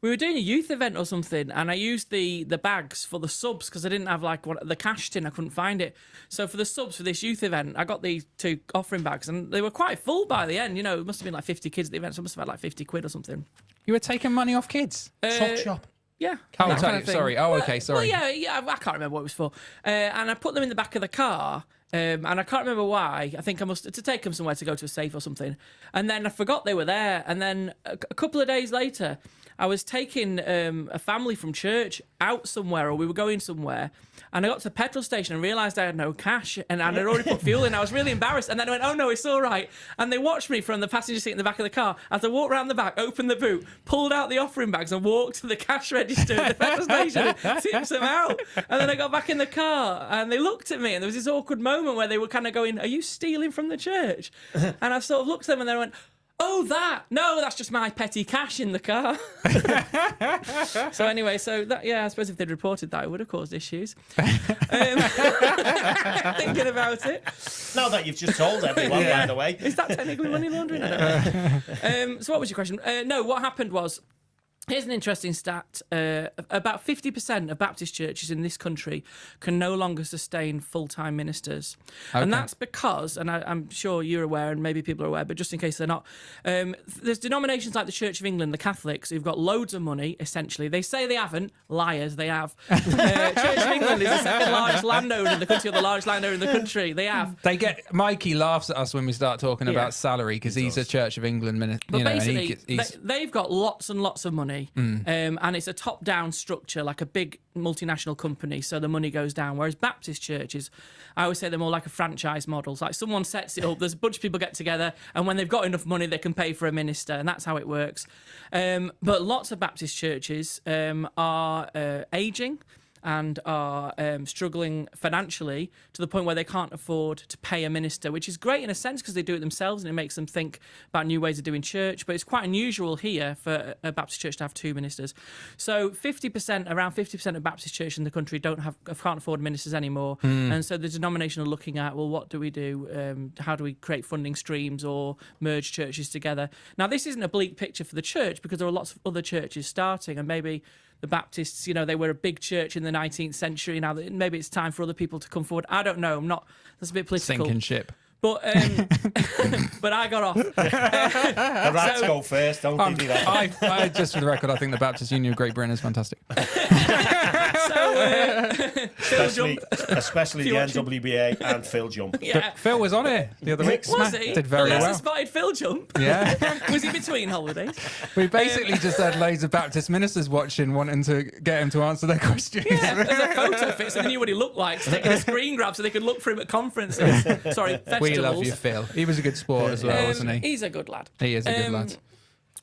we were doing a youth event or something, and I used the bags for the subs because I didn't have the cash tin. I couldn't find it. So for the subs for this youth event, I got these 2 offering bags, and they were quite full by the end. You know, it must have been like 50 kids at the event, so I must have had like 50 quid or something. You were taking money off kids. Sock shop. Yeah. Oh, that kind of thing. sorry. Oh, okay, sorry. Well, yeah, I can't remember what it was for. And I put them in the back of the car, and I can't remember why. I think I must to take them somewhere to go to a safe or something. And then I forgot they were there. And then a couple of days later, I was taking a family from church out somewhere, or we were going somewhere, and I got to the petrol station and realised I had no cash, and I'd already put fuel in. I was really embarrassed, and then I went, "Oh no, it's all right." And they watched me from the passenger seat in the back of the car as I walked around the back, opened the boot, pulled out the offering bags, and walked to the cash register at the petrol station and tipped them out. And then I got back in the car, and they looked at me, and there was this awkward moment where they were kind of going, "Are you stealing from the church?" And I sort of looked at them, and then I went, "Oh, that? No, that's just my petty cash in the car." So anyway, I suppose if they'd reported that, it would have caused issues. Thinking about it. Now that you've just told everyone, by the way. Is that technically money laundering? I don't know. So what was your question? No, what happened was, here's an interesting stat. About 50% of Baptist churches in this country can no longer sustain full-time ministers. Okay. And that's because, and I'm sure you're aware, and maybe people are aware, but just in case they're not, there's denominations like the Church of England, the Catholics, who've got loads of money, essentially. They say they haven't. Liars, they have. Church of England is the second largest landowner in the country, or the largest landowner in the country. They have. Mikey laughs at us when we start talking about salary because he's a Church of England minister. But And basically, he's they've got lots and lots of money, and it's a top-down structure, like a big multinational company, so the money goes down. Whereas Baptist churches, I always say they're more like a franchise model. It's like someone sets it up, there's a bunch of people get together, and when they've got enough money, they can pay for a minister, and that's how it works. But lots of Baptist churches are ageing. and are struggling financially to the point where they can't afford to pay a minister, which is great in a sense because they do it themselves and it makes them think about new ways of doing church. But it's quite unusual here for a Baptist church to have 2 ministers. So around 50% of Baptist churches in the country can't afford ministers anymore. And so the denomination are looking at, well, what do we do? How do we create funding streams or merge churches together? Now, this isn't a bleak picture for the church because there are lots of other churches starting, and maybe the Baptists, they were a big church in the 19th century. Now, maybe it's time for other people to come forward. I don't know. That's a bit political. Sinking ship. But but I got off. The rats go first, don't give me that. I just for the record, I think the Baptist Union of Great Britain is fantastic. Especially the NWBA and Phil Jump. Yeah. Phil was on it the other week. Was he? Did very well. Spotted Phil Jump. Yeah. Was he between holidays? We basically just had loads of Baptist ministers watching, wanting to get him to answer their questions. Yeah, there's a photo fit, so they knew what he looked like. So taking a screen grab so they could look for him at conferences. Sorry, festivals. We love you, Phil. He was a good sport as well, wasn't he? He's a good lad. He is a good lad.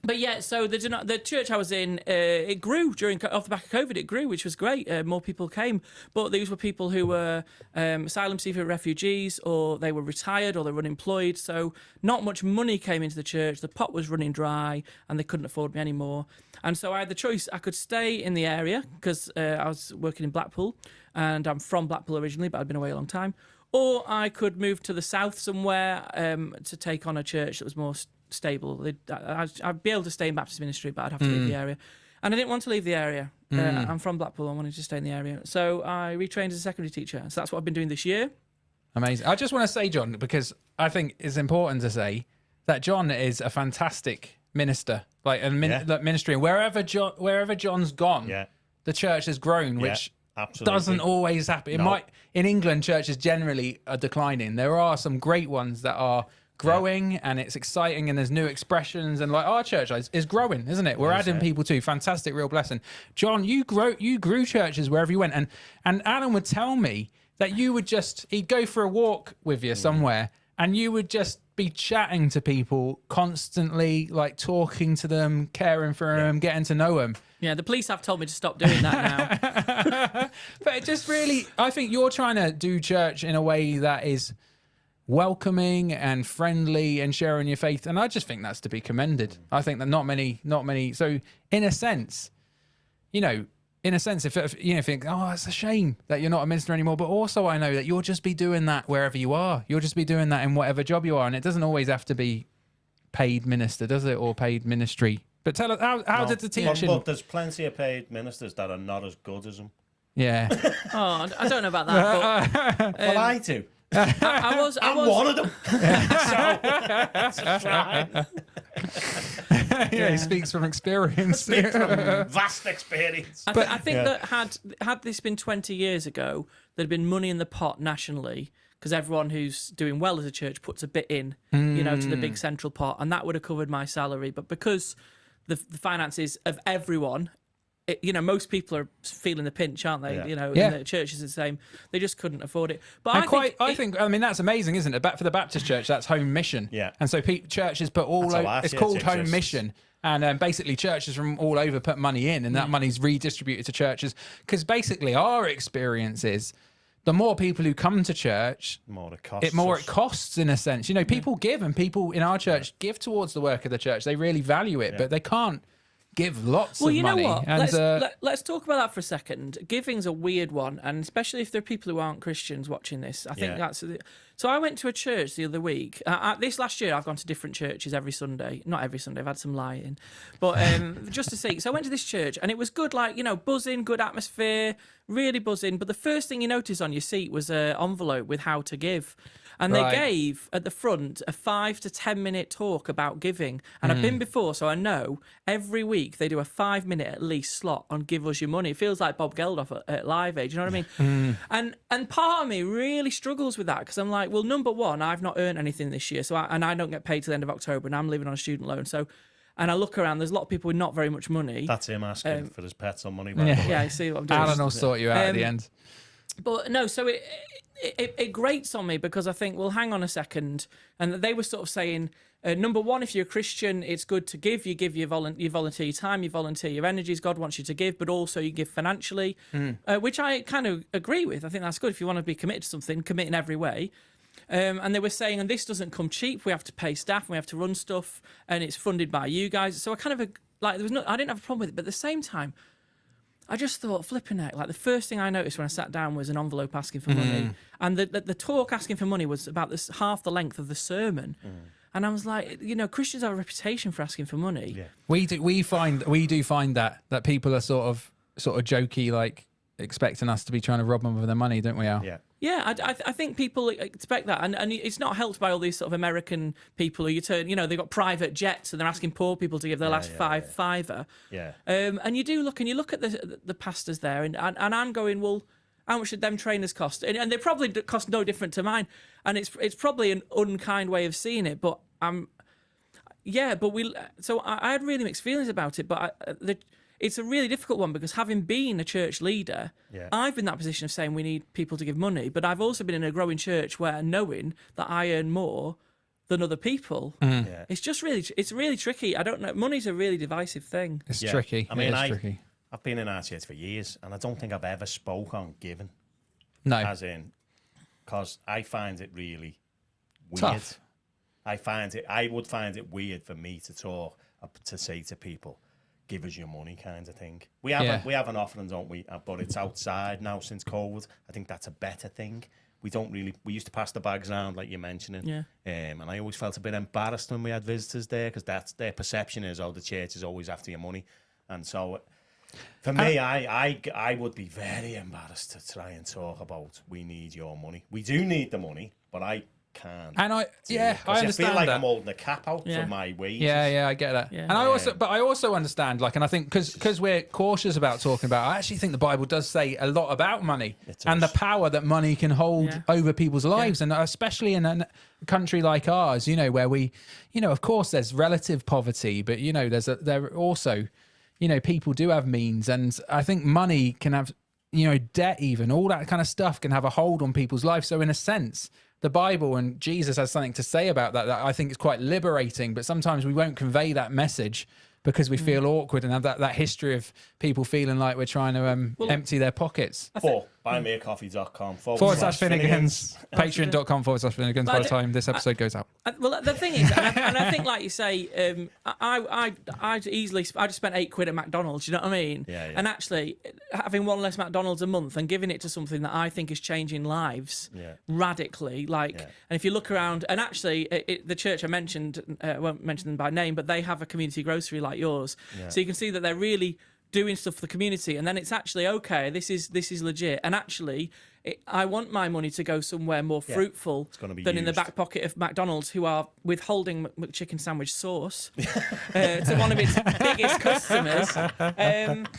But yeah, so the church I was in, it grew off the back of COVID. It grew, which was great. More people came, but these were people who were asylum seeker refugees, or they were retired, or they were unemployed. So not much money came into the church. The pot was running dry, and they couldn't afford me anymore. And so I had the choice. I could stay in the area because I was working in Blackpool, and I'm from Blackpool originally, but I'd been away a long time. Or I could move to the south somewhere to take on a church that was more stable. I'd be able to stay in Baptist ministry, but I'd have to leave the area. And I didn't want to leave the area. I'm from Blackpool. I wanted to stay in the area. So I retrained as a secondary teacher. So that's what I've been doing this year. Amazing. I just want to say, John, because I think it's important to say that John is a fantastic minister, like ministry. And wherever John's gone, the church has grown, which doesn't always happen. It might in England, churches generally are declining. There are some great ones that are growing and it's exciting and there's new expressions, and like our church is growing, isn't it? We're adding people too. Fantastic, real blessing. John, you grew churches wherever you went, and Alan would tell me that he'd go for a walk with you somewhere and you would just be chatting to people constantly, like talking to them, caring for them, getting to know them. Yeah, the police have told me to stop doing that now. But it just really, I think you're trying to do church in a way that is welcoming and friendly and sharing your faith, and I just think that's to be commended. I think that not many. So in a sense, if you think, oh, it's a shame that you're not a minister anymore, but also I know that you'll just be doing that wherever you are. You'll just be doing that in whatever job you are, and it doesn't always have to be paid minister, does it, or paid ministry? But tell us, how did the teaching? But there's plenty of paid ministers that are not as good as him. Yeah. Oh, I don't know about that. But, Well, I do. I was one of them. Yeah, he speaks from experience. Vast experience. I think that had this been 20 years ago, there'd been money in the pot nationally, because everyone who's doing well as a church puts a bit in, to the big central pot, and that would have covered my salary. But because the finances of everyone, most people are feeling the pinch, aren't they? And the church is the same. They just couldn't afford it. But I think that's amazing, isn't it? For the Baptist church, that's home mission. Yeah. And so churches put all over. It's called home mission. And basically churches from all over put money in, and that money's redistributed to churches. Because basically our experience is, the more people who come to church, the more it costs in a sense. People give, and people in our church give towards the work of the church. They really value it, but they can't give lots of money. Well, you know what? And, let's talk about that for a second. Giving's a weird one, and especially if there are people who aren't Christians watching this. I think that's... So I went to a church the other week. This last year, I've gone to different churches every Sunday. Not every Sunday, I've had some lying. But just to see. So I went to this church, and it was good, buzzing, good atmosphere, really buzzing. But the first thing you notice on your seat was an envelope with how to give. And they gave, at the front, a 5 to 10 minute talk about giving. And I've been before, so I know every week they do a 5 minute at least slot on Give Us Your Money. It feels like Bob Geldof at Live Aid, you know what I mean? And part of me really struggles with that, because I'm like, well, number one, I've not earned anything this year, and I don't get paid till the end of October, and I'm living on a student loan. So, and I look around, there's a lot of people with not very much money. That's him asking for his pets on money. Yeah, I see what I'm doing. Alan will sort you out at the end. But no, so it grates on me, because I think, well, hang on a second. And they were sort of saying, number one, if you're a Christian, it's good to give. You give you volunteer your time, you volunteer your energies. God wants you to give, but also you give financially, which I kind of agree with. I think that's good. If you want to be committed to something, commit in every way. And they were saying, and this doesn't come cheap. We have to pay staff, and we have to run stuff, and it's funded by you guys. So I kind of I didn't have a problem with it, but at the same time, I just thought, flipping heck, like the first thing I noticed when I sat down was an envelope asking for money, and the talk asking for money was about this half the length of the sermon. And I was like, Christians have a reputation for asking for money. Yeah. We do find that people are sort of jokey, like expecting us to be trying to rob them of their money, don't we, Al? Yeah. Yeah, I think people expect that, and it's not helped by all these sort of American people who they've got private jets and they're asking poor people to give their last fiver. Yeah. And you look at the pastors there, and I'm going, well, how much should them trainers cost? And they probably cost no different to mine, and it's probably an unkind way of seeing it, but I had really mixed feelings about it, but it's a really difficult one because having been a church leader, I've been in that position of saying we need people to give money, but I've also been in a growing church where knowing that I earn more than other people, it's really tricky. I don't know. Money's a really divisive thing. It's tricky. I mean, tricky. I've been in our church for years, and I don't think I've ever spoke on giving. No. As in, because I find it really weird. Tough. I would find it weird for me to say to people, give us your money kind of thing. We have an offering, don't we? But it's outside now since COVID. I think that's a better thing. We used to pass the bags around like you're mentioning. Yeah. And I always felt a bit embarrassed when we had visitors there because that's their perception is, the church is always after your money. And so for me, I would be very embarrassed to try and talk about we need your money. We do need the money, but I can't. And I understand. I feel like that. I'm holding the cap out for my wages. Yeah, I get that. Yeah. And I also understand, like, and I think because we're cautious about talking about, I actually think the Bible does say a lot about money and the power that money can hold over people's lives, and especially in a country like ours, where we, of course there's relative poverty, but there also, people do have means, and I think money can have, debt, even all that kind of stuff can have a hold on people's lives. So in a sense, the Bible and Jesus has something to say about that I think is quite liberating, but sometimes we won't convey that message because we feel awkward and have that history of people feeling like we're trying to empty their pockets. Or buymeacoffee.com /Finnegans, patreon.com/Finnegans by the time this episode goes out. Well, the thing is, and I think, like you say, I just spent £8 at McDonald's. You know what I mean? Yeah. And actually, having one less McDonald's a month and giving it to something that I think is changing lives radically. And if you look around, and actually, the church I mentioned, I won't mention them by name, but they have a community grocery like yours, so you can see that they're really doing stuff for the community, and then it's actually okay. This is legit, and actually, I want my money to go somewhere more fruitful than in the back pocket of McDonald's, who are withholding McChicken sandwich sauce to one of its biggest customers.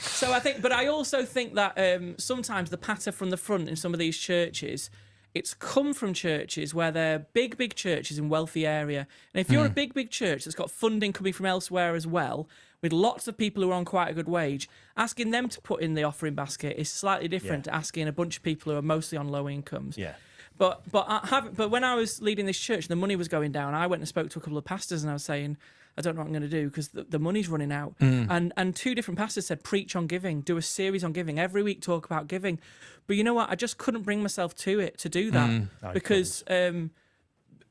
So I think, but I also think that sometimes the patter from the front in some of these churches, it's come from churches where they're big churches in wealthy area. And if you're a big church that's got funding coming from elsewhere as well, with lots of people who are on quite a good wage, asking them to put in the offering basket is slightly different to asking a bunch of people who are mostly on low incomes. Yeah. But when I was leading this church and the money was going down, I went and spoke to a couple of pastors and I was saying, I don't know what I'm going to do because the money's running out. And two different pastors said, preach on giving, do a series on giving, every week talk about giving. But you know what? I just couldn't bring myself to do that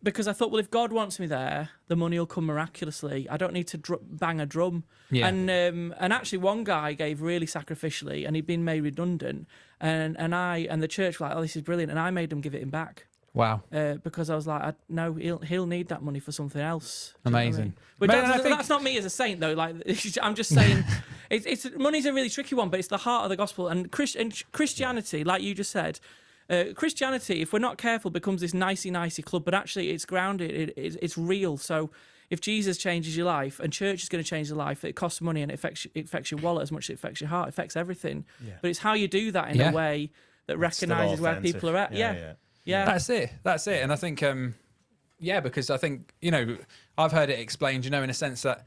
because I thought, well, if God wants me there, the money will come miraculously. I don't need to bang a drum. Yeah. And actually, one guy gave really sacrificially, and he'd been made redundant. And the church were like, oh, this is brilliant. And I made them give it him back. Wow. Because I was like, no, he'll need that money for something else. Amazing. But that's not me as a saint, though. Like, I'm just saying, money's a really tricky one, but it's the heart of the gospel. And Christianity, like you just said, Christianity, if we're not careful, becomes this nicey club, but actually it's grounded, it's real. So if Jesus changes your life and church is going to change your life, it costs money and it affects your wallet as much as it affects your heart, it affects everything. Yeah. But it's how you do that in a way that recognises where people are at. Yeah. That's it. And I think, because I think, I've heard it explained, in a sense that,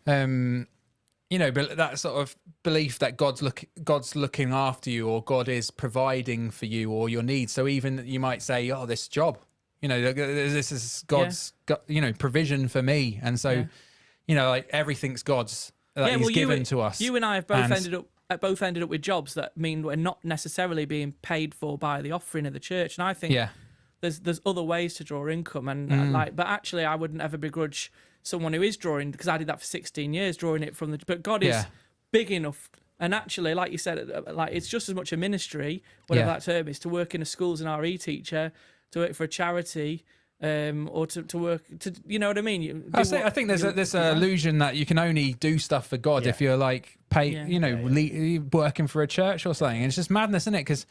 but that sort of belief that God's looking after you, or God is providing for you or your needs. So even you might say, oh, this job, You know, this is God's, provision for me, and so, like everything's God's that He's given to us. You and I have both ended up with jobs that mean we're not necessarily being paid for by the offering of the church, and I think there's other ways to draw income, and but actually I wouldn't ever begrudge someone who is drawing, because I did that for 16 years, drawing it from but God is big enough. And actually, like you said, like it's just as much a ministry, whatever that term is, to work in a school as an RE teacher, to work for a charity, or to work, to, you know what I mean? I think there's this illusion that you can only do stuff for God if you're like working for a church or something. And it's just madness, isn't it? Because,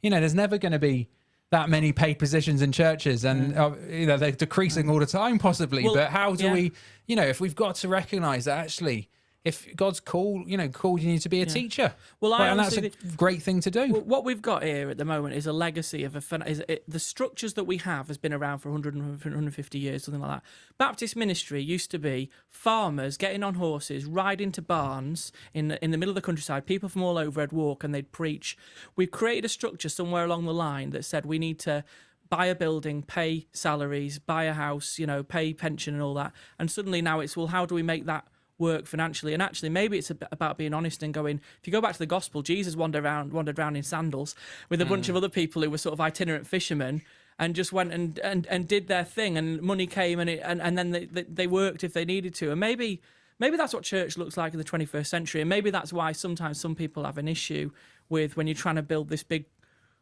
there's never going to be that many paid positions in churches, and they're decreasing all the time, possibly. But how do we, if we've got to recognise that actually, if God's called you need to be a teacher. Well, and that's a great thing to do. What we've got here at the moment is a legacy of the structures that we have has been around for 100 and 150 years, something like that. Baptist ministry used to be farmers getting on horses, riding to barns in the middle of the countryside. People from all over would walk and they'd preach. We've created a structure somewhere along the line that said we need to buy a building, pay salaries, buy a house, pay pension and all that. And suddenly now it's, well, how do we make that work financially? And actually maybe it's about being honest and going, if you go back to the gospel, Jesus wandered around in sandals with a bunch of other people who were sort of itinerant fishermen, and just went and did their thing, and money came, and then they worked if they needed to. And maybe that's what church looks like in the 21st century, and maybe that's why sometimes some people have an issue with when you're trying to build this big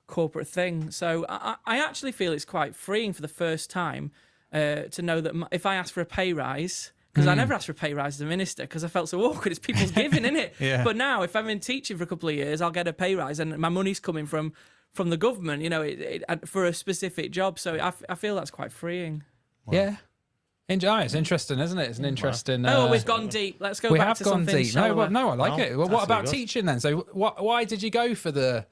corporate thing. So I actually feel it's quite freeing for the first time to know that if I ask for a pay rise, because I never asked for a pay rise as a minister because I felt so awkward. It's people's giving, innit? Yeah. But now, if I'm in teaching for a couple of years, I'll get a pay rise, and my money's coming from the government, for a specific job. So I feel that's quite freeing. Wow. Yeah. It's interesting, isn't it? It's an interesting... we've gone deep. Let's go back to something. We have gone deep. No, I like it. Well, what about good. teaching then? So why did you go for the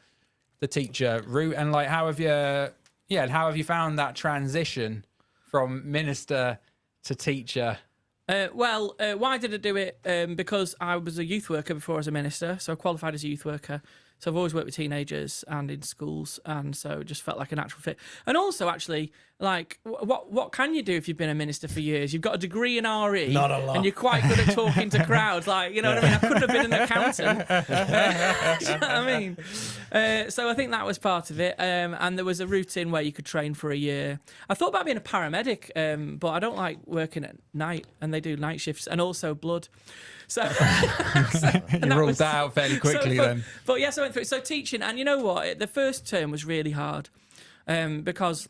teacher route, and like how have you found that transition from minister to teacher? Why did I do it? Because I was a youth worker before I was a minister, so I qualified as a youth worker. So I've always worked with teenagers and in schools, and so it just felt like a natural fit. And also, actually, like, what can you do if you've been a minister for years? You've got a degree in RE, not a lot, and you're quite good at talking to crowds. Like, you know what I mean? I couldn't have been an accountant. You know what I mean? So I think that was part of it. And there was a routine where you could train for a year. I thought about being a paramedic, but I don't like working at night, and they do night shifts, and also blood. So you ruled that out fairly quickly then. But yes, I went through. So teaching, and you know what? The first term was really hard because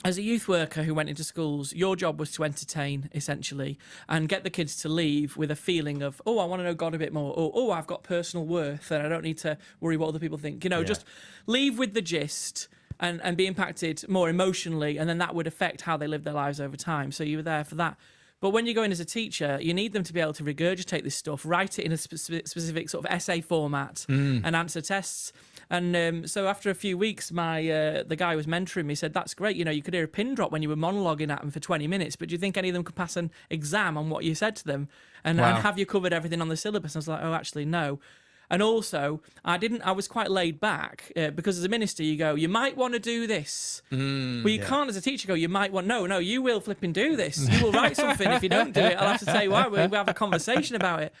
as a youth worker who went into schools, your job was to entertain, essentially, and get the kids to leave with a feeling of, I want to know God a bit more, or, I've got personal worth and I don't need to worry what other people think. Just leave with the gist and be impacted more emotionally, and then that would affect how they live their lives over time. So you were there for that. But when you go in as a teacher, you need them to be able to regurgitate this stuff, write it in a specific sort of essay format, and answer tests. And so after a few weeks, the guy who was mentoring me said, that's great. You could hear a pin drop when you were monologuing at them for 20 minutes, but do you think any of them could pass an exam on what you said to them? And have you covered everything on the syllabus? And I was like, actually, no. And also, I was quite laid back because as a minister, you go, you might want to do this. But you can't as a teacher go, you might want, no, you will flipping do this. You will write something. If you don't do it, I'll have to tell you why. We'll have a conversation about it.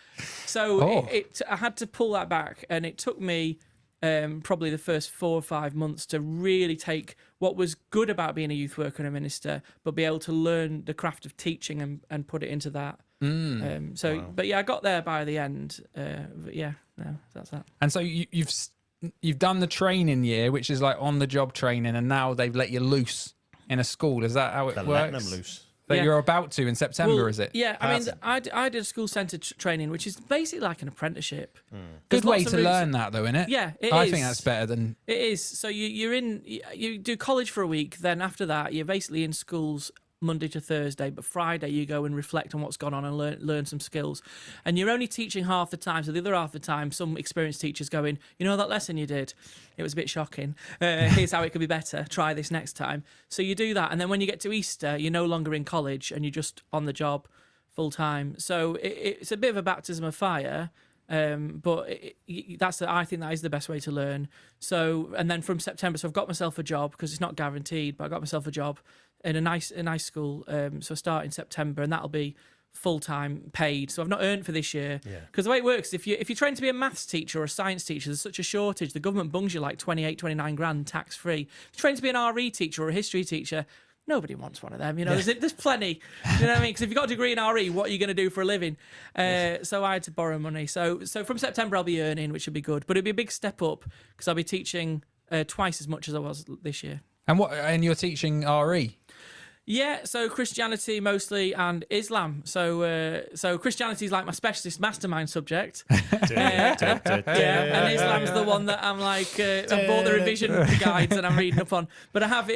So I had to pull that back. And it took me probably the first 4 or 5 months to really take what was good about being a youth worker and a minister, but be able to learn the craft of teaching and put it into that. But I got there by the end. That's that. And so you've done the training year, which is like on the job training, and now they've let you loose in a school. Is that how it works? Letting them loose. That you're about to in September, is it? Yeah, I mean, I did a school-centred training, which is basically like an apprenticeship. Good way to learn that, though, isn't it? Yeah, I think that's better than... It is. So you do college for a week, then after that, you're basically in schools Monday to Thursday, but Friday you go and reflect on what's gone on and learn some skills. And you're only teaching half the time, so the other half the time some experienced teachers going, that lesson you did, it was a bit shocking, here's how it could be better, try this next time. So you do that, and then when you get to Easter you're no longer in college and you're just on the job full time. So it's a bit of a baptism of fire. But I think that is the best way to learn. So, and then from September, so I've got myself a job because it's not guaranteed, but I got myself a job in a nice school. So I start in September, and that'll be full-time paid. So I've not earned for this year. Because the way it works, if you're trained to be a maths teacher or a science teacher, there's such a shortage. The government bungs you like 28, 29 grand tax-free. If you're trained to be an RE teacher or a history teacher, nobody wants one of them. There's plenty. You know what I mean? Because if you've got a degree in RE, what are you going to do for a living? So I had to borrow money. So from September, I'll be earning, which would be good. But it'll be a big step up because I'll be teaching twice as much as I was this year. And you're teaching RE? Yeah, so Christianity mostly and Islam. So Christianity is like my specialist mastermind subject. And Islam's the one that I'm like, I've bought the revision guides and I'm reading up on. But I have,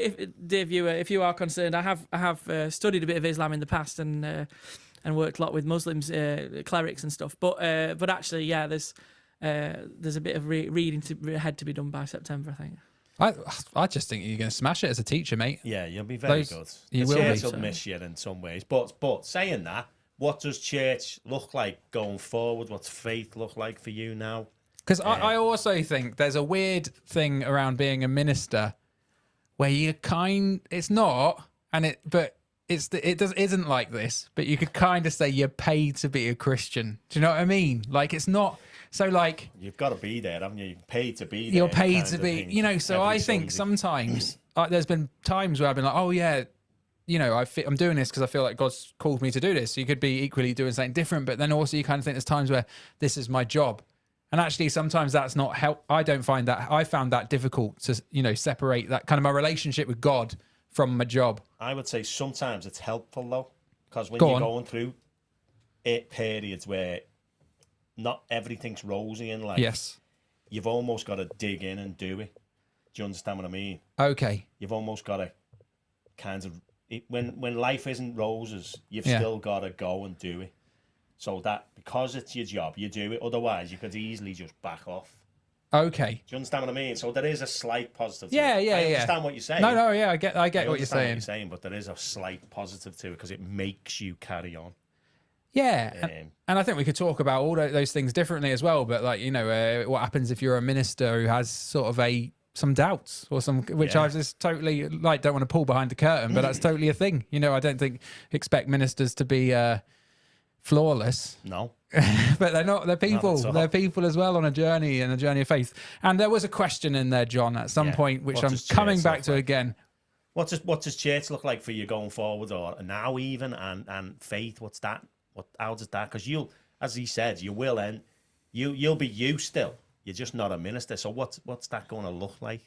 dear viewer, if you are concerned, I have studied a bit of Islam in the past and worked a lot with Muslims, clerics and stuff. But actually, yeah, there's a bit of reading had to be done by September, I think. I just think you're going to smash it as a teacher, mate. Yeah, you'll be very good. You the will church be. will miss you in some ways. But saying that, what does church look like going forward? What's faith look like for you now? Because I also think there's a weird thing around being a minister where it's not, but isn't like this, but you could kind of say you're paid to be a Christian. Do you know what I mean? Like, it's not. So, like, you've got to be there, haven't you? You're paid to be there. You're paid to be, so I think Sunday. sometimes there's been times where I've been like, oh, yeah, I'm doing this because I feel like God's called me to do this. So you could be equally doing something different, but then also you kind of think there's times where this is my job. And actually, sometimes that's not help. I don't find that. I found that difficult to, separate that kind of my relationship with God from my job. I would say sometimes it's helpful, though, because when Go you're on. going through periods where not everything's rosy in life, Yes. you've almost got to dig in and do it. Do you understand what I mean? Okay. You've almost got to kind of... When life isn't roses, you've Yeah. still got to go and do it. So that, because it's your job, you do it. Otherwise, you could easily just back off. Okay. Do you understand what I mean? So there is a slight positive to Yeah, it. yeah, I yeah. understand what you're saying. No, yeah, I get I what you're understand saying. but there is a slight positive to it because it makes you carry on. Yeah, and I think we could talk about all those things differently as well. But like, what happens if you're a minister who has sort of some doubts or which I just totally don't want to pull behind the curtain, but that's totally a thing. I don't expect ministers to be flawless. No. But they're not. They're people. Not at all. They're people as well on a journey of faith. And there was a question in there, John, at some point, which What I'm does coming church back look to like? again. What does church look like for you going forward, or now even, and faith? What's that? How does that? Because as he said, you will end. You'll be you still. You're just not a minister. So what's that going to look like?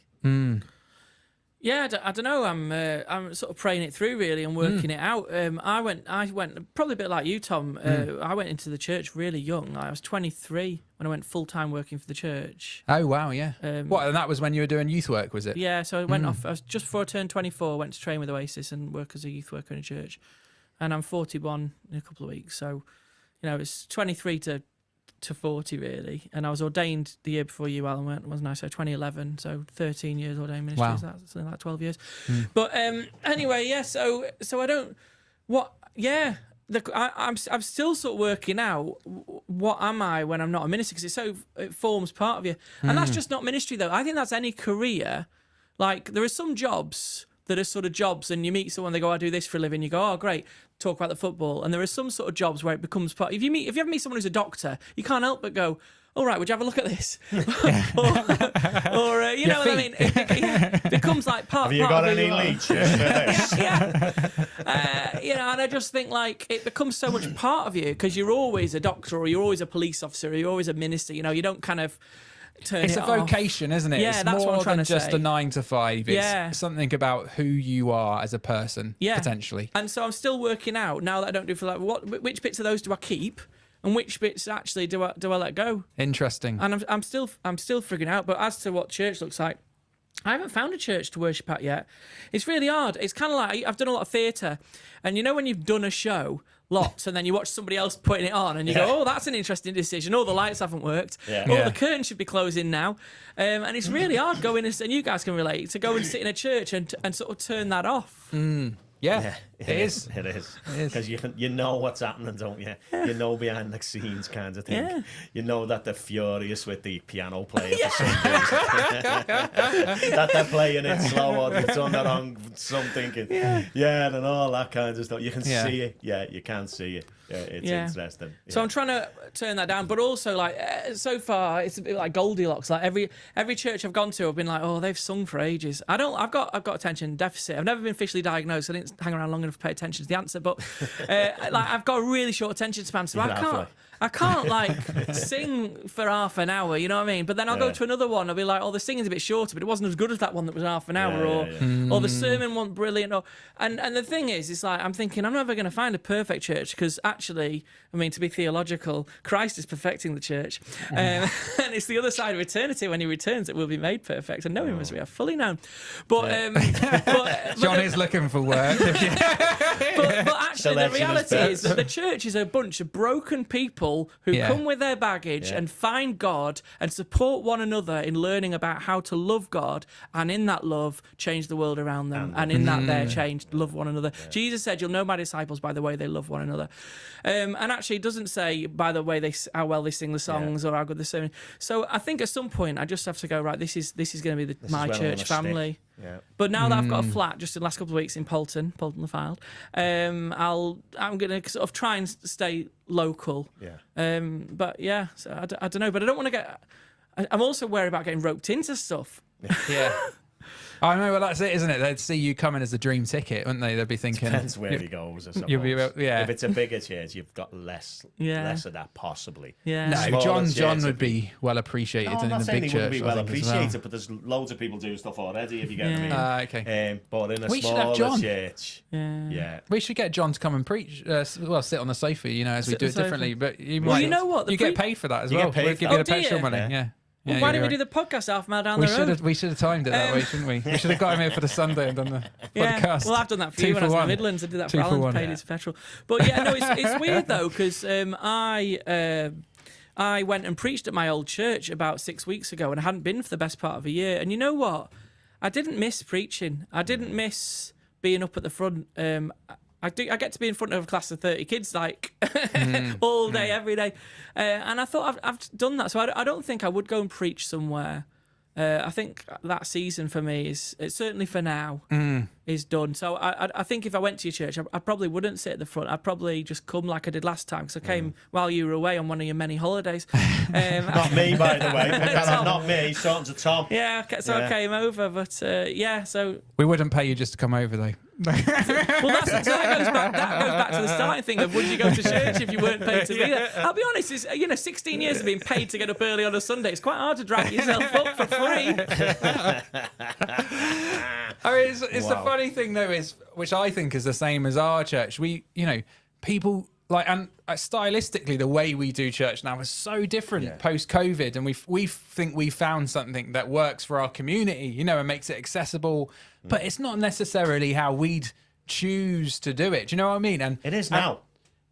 Yeah, I don't know. I'm sort of praying it through really and working it out. I went probably a bit like you, Tom. I went into the church really young. I was 23 when I went full time working for the church. Oh wow, yeah. And that was when you were doing youth work, was it? Yeah, so I went off. I was just before I turned 24. Went to train with Oasis and work as a youth worker in a church. And I'm 41 in a couple of weeks. So, it's 23 to 40 really. And I was ordained the year before you, Alan, wasn't I? So 2011. So 13 years ordained ministry. Wow. Is that something like 12 years? But anyway, yeah. So I don't. What? Yeah. I'm still sort of working out what am I when I'm not a minister, because it forms part of you. And that's just not ministry though. I think that's any career. Like there are some jobs that are sort of jobs, and you meet someone, they go, I do this for a living, you go, oh great, talk about the football. And there are some sort of jobs where it becomes part. If you ever meet someone who's a doctor, you can't help but go, all right, would you have a look at this? or you know what I mean? It becomes like part. Have you got any leeches for this? And I just think like it becomes so much part of you because you're always a doctor, or you're always a police officer, or you're always a minister. You don't kind of turn It's it a off. vocation, isn't it? Yeah, it's that's more what I'm trying than to just say. a 9 to 5. It's something about who you are as a person, potentially. And so I'm still working out now that I don't do for which bits of those do I keep, and which bits actually do I let go? Interesting. And I'm still figuring out. But as to what church looks like, I haven't found a church to worship at yet. It's really hard. It's kind of like I've done a lot of theatre, and when you've done a show lots, and then you watch somebody else putting it on, and you go, "Oh, that's an interesting decision. Oh, the lights haven't worked. The curtain should be closing now." And it's really hard going, and you guys can relate, to go and sit in a church and sort of turn that off. Yeah, it is. It is. Because you know what's happening, don't you? You know behind the scenes kind of thing. Yeah. You know that they're furious with the piano player for some reason. That they're playing it slow or they've done the wrong something. And all that kind of stuff. You can see it. Yeah, you can see it. Yeah, it's interesting. So I'm trying to turn that down, but also like so far it's a bit like Goldilocks. Like every church I've gone to, I've been like, oh, they've sung for ages. I've got attention deficit. I've never been officially diagnosed. So I didn't hang around long enough to pay attention to the answer. But like I've got a really short attention span, so I can't like sing for half an hour. You know what I mean? But then I'll go to another one. I'll be like, oh, the singing's a bit shorter, but it wasn't as good as that one that was half an hour, or the sermon wasn't brilliant. And the thing is, it's like I'm thinking I'm never going to find a perfect church because actually, I mean, to be theological, Christ is perfecting the church, and it's the other side of eternity when He returns that we'll be made perfect and know Him as we are fully known. But John is looking for work. but actually, the reality is that the church is a bunch of broken people who come with their baggage and find God and support one another in learning about how to love God, and in that love change the world around them, and in that they're changed, love one another. Jesus said, "You'll know my disciples by the way they love one another," and actually, it doesn't say by the way how well they sing the songs or how good the sermon. So I think at some point I just have to go, right, this is going to be my church family. Yeah. But now that I've got a flat just in the last couple of weeks in Polton the Fylde, I'm going to sort of try and stay local. Yeah. But yeah, so I don't know. But I don't want to get. I'm also worried about getting roped into stuff. Yeah. I know, well, that's it, isn't it? They'd see you coming as the dream ticket, wouldn't they? They'd be thinking... Depends where he goes, I suppose. If it's a bigger church, you've got less of that, possibly. Yeah. No, John would be well appreciated in the big church. Be well appreciated, but there's loads of people doing stuff already, if you get what I mean. Okay. But in a smaller church... Yeah. We should get John to come and preach, sit on the sofa, as we do it differently. But you know what? You get paid for that as well. We'll give you the petrol money, yeah. Well, why didn't we do the podcast half a mile down the road? We should have timed it that way, shouldn't we? We should have got him here for the Sunday and done the podcast. Well, I've done that for you when I was in the Midlands. I did that for Alan, paid his petrol. But yeah, no, it's weird though, because I went and preached at my old church about 6 weeks ago, and I hadn't been for the best part of a year. And you know what? I didn't miss preaching. I didn't miss being up at the front. I get to be in front of a class of 30 kids like all day, every day. And I thought I've done that. So I don't think I would go and preach somewhere. I think that season for me is, certainly for now, is done. So I think if I went to your church, I probably wouldn't sit at the front. I'd probably just come like I did last time, because I came while you were away on one of your many holidays. Not me, by the way. Not me. He's talking to Tom. Yeah, so I came over, but so... We wouldn't pay you just to come over, though. Well, that goes back to the starting thing of would you go to church if you weren't paid to be there? I'll be honest, 16 years of being paid to get up early on a Sunday. It's quite hard to drag yourself up for free. I mean, it's the funny thing though is, which I think is the same as our church. We, people like, and stylistically, the way we do church now is so different post-COVID, and we think we found something that works for our community, and makes it accessible. But it's not necessarily how we'd choose to do it. Do you know what I mean? And it is now.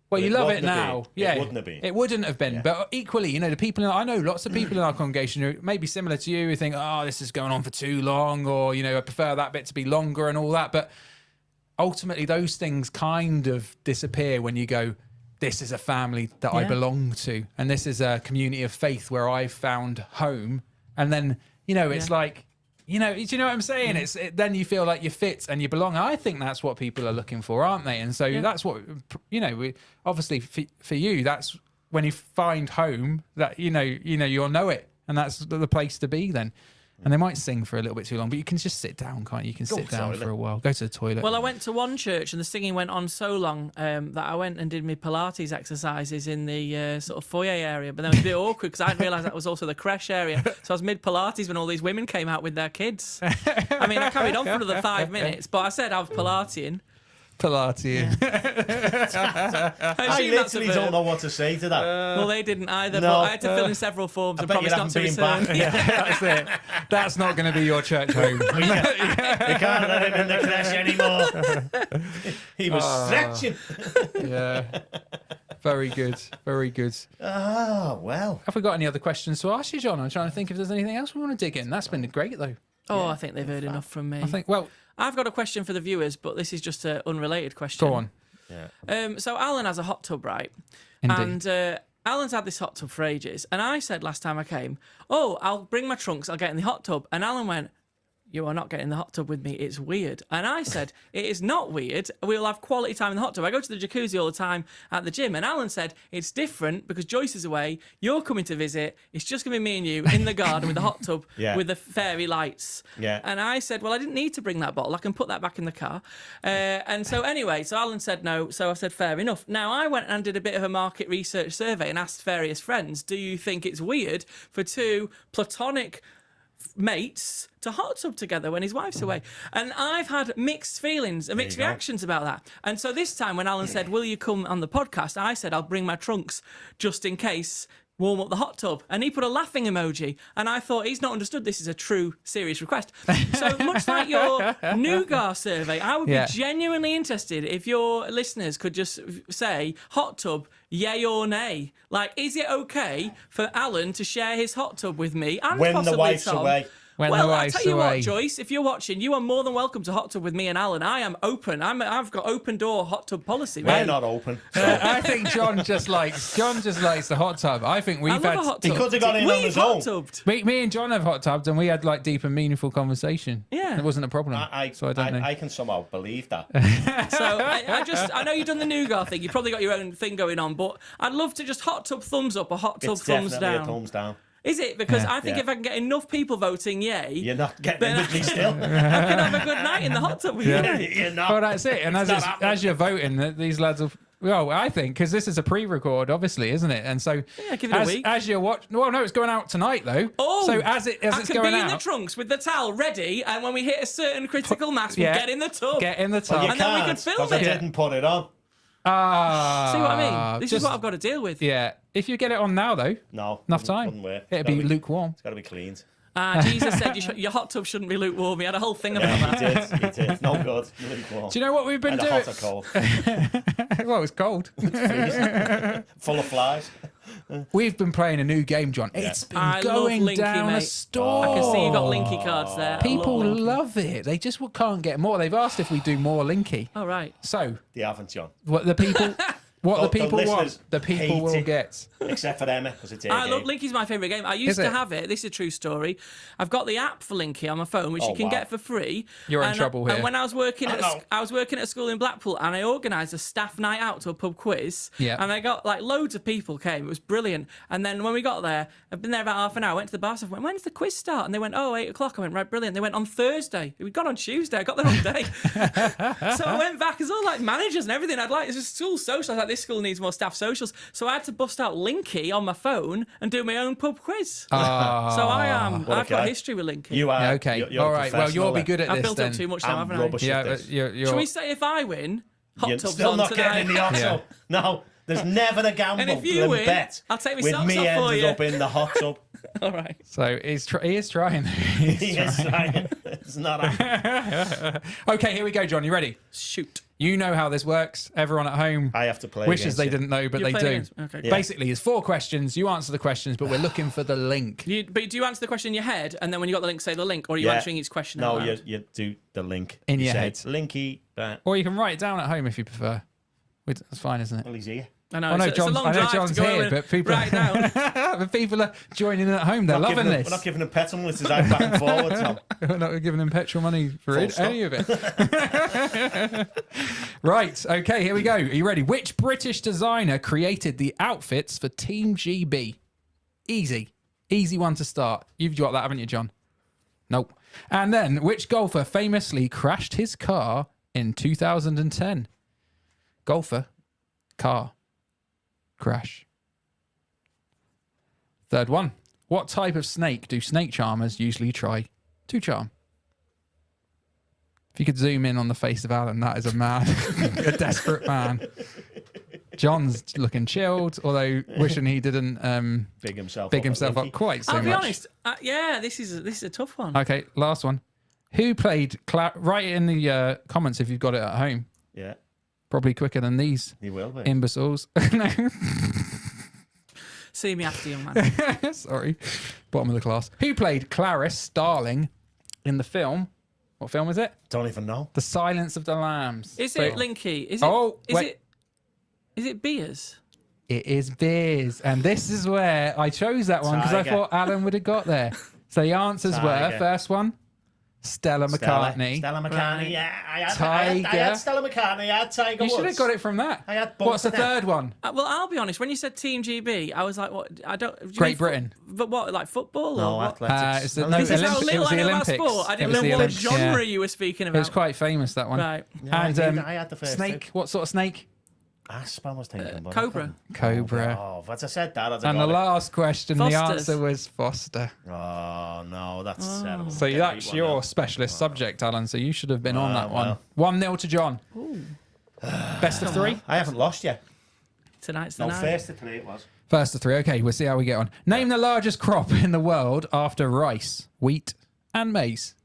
Well, you love it now. Yeah, it wouldn't have been. It wouldn't have been. Yeah. But equally, the people I know lots of people in our congregation who maybe similar to you, who think, oh, this is going on for too long, or I prefer that bit to be longer and all that. But ultimately, those things kind of disappear when you go, this is a family that I belong to, and this is a community of faith where I've found home. And then it's like. Do you know what I'm saying? Then you feel like you fit and you belong. I think that's what people are looking for, aren't they? And so that's what we obviously for you. That's when you find home that you'll know it, and that's the place to be then. And they might sing for a little bit too long, but you can just sit down, can't you? You can sit down for a while. Go to the toilet. Well, I went to one church and the singing went on so long that I went and did my Pilates exercises in the sort of foyer area. But then it was a bit awkward because I didn't realise that was also the creche area. So I was mid-Pilates when all these women came out with their kids. I mean, I carried on for another 5 minutes, but I said I was Pilateing. Pilates. I literally don't know what to say to that. Well, they didn't either, but I had to fill in several forms and promise not to return. That's it. That's not going to be your church home. You can't let him in the creche anymore. He was stretching. Yeah. Very good. Very good. Oh, well. Have we got any other questions to ask you, John? I'm trying to think if there's anything else we want to dig in. That's been great, though. Oh, I think they've heard enough from me. I think. Well, I've got a question for the viewers, but this is just an unrelated question. go on. Yeah. So Alan has a hot tub, right? Indeed. And Alan's had this hot tub for ages. And I said last time I came, oh, I'll bring my trunks, I'll get in the hot tub. And Alan went, you are not getting in the hot tub with me. It's weird. And I said, it is not weird. We'll have quality time in the hot tub. I go to the jacuzzi all the time at the gym. And Alan said, it's different because Joyce is away. You're coming to visit. It's just going to be me and you in the garden with the hot tub with the fairy lights. Yeah. And I said, well, I didn't need to bring that bottle. I can put that back in the car. And so anyway, so Alan said no. So I said, fair enough. Now I went and did a bit of a market research survey and asked various friends, do you think it's weird for two platonic mates to hot tub together when his wife's away? And I've had mixed feelings and mixed reactions about that. And so this time when Alan said, will you come on the podcast, I said I'll bring my trunks just in case, warm up the hot tub. And he put a laughing emoji, and I thought he's not understood this is a true serious request. So much like your Nougat survey, I would be genuinely interested if your listeners could just say hot tub, yay or nay. Like, is it okay for Alan to share his hot tub with me and When possibly the wife's Tom? away. When Well, the I'll wife's tell you away. what, Joyce, if you're watching, you are more than welcome to hot tub with me and Alan. I am open. I've got open door hot tub policy. We're mate. not open. I think John just likes the hot tub. I think I we've love had a hot He tub. could have gone in on We've his hot own. tubbed. me and John have hot tubs, and we had like deep and meaningful conversation. Yeah. It wasn't a problem. So I don't know. I can somehow believe that. So I know you've done the Nougat thing. You've probably got your own thing going on, but I'd love to just hot tub thumbs up or hot tub It's thumbs definitely down. a thumbs down. Is it? Because Yeah. I think if I can get enough people voting yay, You're not getting in with me still. I can have a good night in the hot tub with you. You're not. Well, that's it. And It's not happening. as you're voting, these lads will. Well, I think because this is a pre-record, obviously, isn't it? And so, Yeah, give it a week. as you're watching. Well, no, it's going out tonight though. Oh, so as I it's can going be in the out, trunks with the towel ready, and when we hit a certain critical mass, we'll Yeah. get in the tub. get in the Well, tub. you And then we can't can film because I it. didn't put it on. Ah, See what I mean? This is just- what I've got to deal with. Yeah, if you get it on now though, No. enough wouldn't- time. Wouldn't work. It'd be lukewarm. It's got to be cleaned. Jesus said your hot tub shouldn't be lukewarm. He had a whole thing about Yeah, that. he did. No good. Lukewarm. Do you know what we've been Either doing? hot or cold. Well, it's cold. Full of flies. We've been playing a new game, John. It's been I love going Linky, down a mate. storm. I can see you got Linky cards there. I People love Linky. love it. They just can't get more. They've asked if we do more Linky. Oh, right. So They haven't, John. what the people, The people want, listeners the people hate will it. get. Except for Emma, because it's her I love game. Linky's my favourite game. I used Is to it? have it. This is a true story. I've got the app for Linky on my phone, which Oh, you can wow. get for free. You're in And trouble here. And when I was working I know. at a school in Blackpool, and I organised a staff night out to a pub quiz. Yeah. And I got like loads of people came. It was brilliant. And then when we got there, I've been there about half an hour. I went to the bar staff. Went, when's the quiz start? And they went, 8:00. I went, right, brilliant. They went on Thursday. We'd gone on Tuesday. I got there on day. So I went back. It's all like managers and everything. It's a school social. I was like, this school needs more staff socials. So I had to bust out Linky on my phone and do my own pub quiz. So I am. What a I've got guy. history with Linky. You are. Yeah, okay. You're All right. Well, you'll be professional good at I've this built then. up too much now, then. haven't I'm I? rubbish Yeah, at but this. you're. Shall we say if I win, hot You're tub's still on not today? getting in the hot Yeah. tub. No, there's never a gamble. And if you win, bet I'll take my with socks me off for ended you. up in the hot tub. All right. So he is trying. He is trying. It's not happening. Okay, here we go, John. You ready? Shoot. You know how this works. Everyone at home I have to play wishes against they you. didn't know, but You're they playing do. against- okay. Yeah. Basically, it's 4 questions. You answer the questions, but we're looking for the link. But do you answer the question in your head, and then when you got the link, say the link, or are you Yeah. answering each question? No, out loud? you do the link. In You your say, head. Linky, Or you can write it down at home if you prefer. That's fine, isn't it? well, he's here. I know. I know it's a John's- long I know drive John's to go here, in but people- right now. But people are joining in at home. They're loving We're this. not giving him petrol unless it's out back and forward, Tom. We're not giving them petrol money for Full stop. any of it. Right. Okay, here we go. Are you ready? Which British designer created the outfits for Team GB? Easy. Easy one to start. You've got that, haven't you, John? Nope. And then, which golfer famously crashed his car in 2010? Golfer, car, crash. Third one. What type of snake do snake charmers usually try to charm? If you could zoom in on the face of Alan, that is a man, a desperate man. John's looking chilled, although wishing he didn't Big himself big up. himself Linky. up quite so I'll be much. honest. Yeah, this is a tough one. Okay, last one. Who played? Write it in the comments if you've got it at home. Yeah, Probably quicker than these he will be. imbeciles. No. See me after, young man. Sorry, bottom of the class. Who played Clarice Starling in the film. What film is it? Don't even know. The Silence of the Lambs. Is So it Linky? Is it? Oh, is wait. it? Is it Beers? It is Beers. And this is where I chose that one because I Tiger. thought Alan would have got there. So the answers were, Tiger. first one, Stella McCartney. Stella McCartney. Right. Yeah, I had Tiger. Stella McCartney. I had Tiger You should have Woods. got it from that. I had both What's the of them. third one? Well, I'll be honest. When you said Team GB, I was like, "What? I don't." do you Great mean Britain. But what, like football No, or what? athletics. It's the- No, no, This is how Olymp- it little was I the know about Olympics. sport. I It didn't was know the what Olympics, genre yeah. you were speaking It was about. quite famous, that one. Right. Yeah, And I had the first snake. two. What sort of snake? Asp, I was thinking. but I Cobra. couldn't. Cobra. Oh, as I said that, I'd have And the got it. last question, the Fosters. answer was Foster. Oh, no, that's terrible. So Get that's beat your 1-0. specialist subject, Alan. So you should have been on that one. well. 1-0 to John. Best of three? I haven't lost yet. Tonight's the No, night. first to three it was. First of three. Okay, we'll see how we get on. Name the largest crop in the world after rice, wheat, and maize.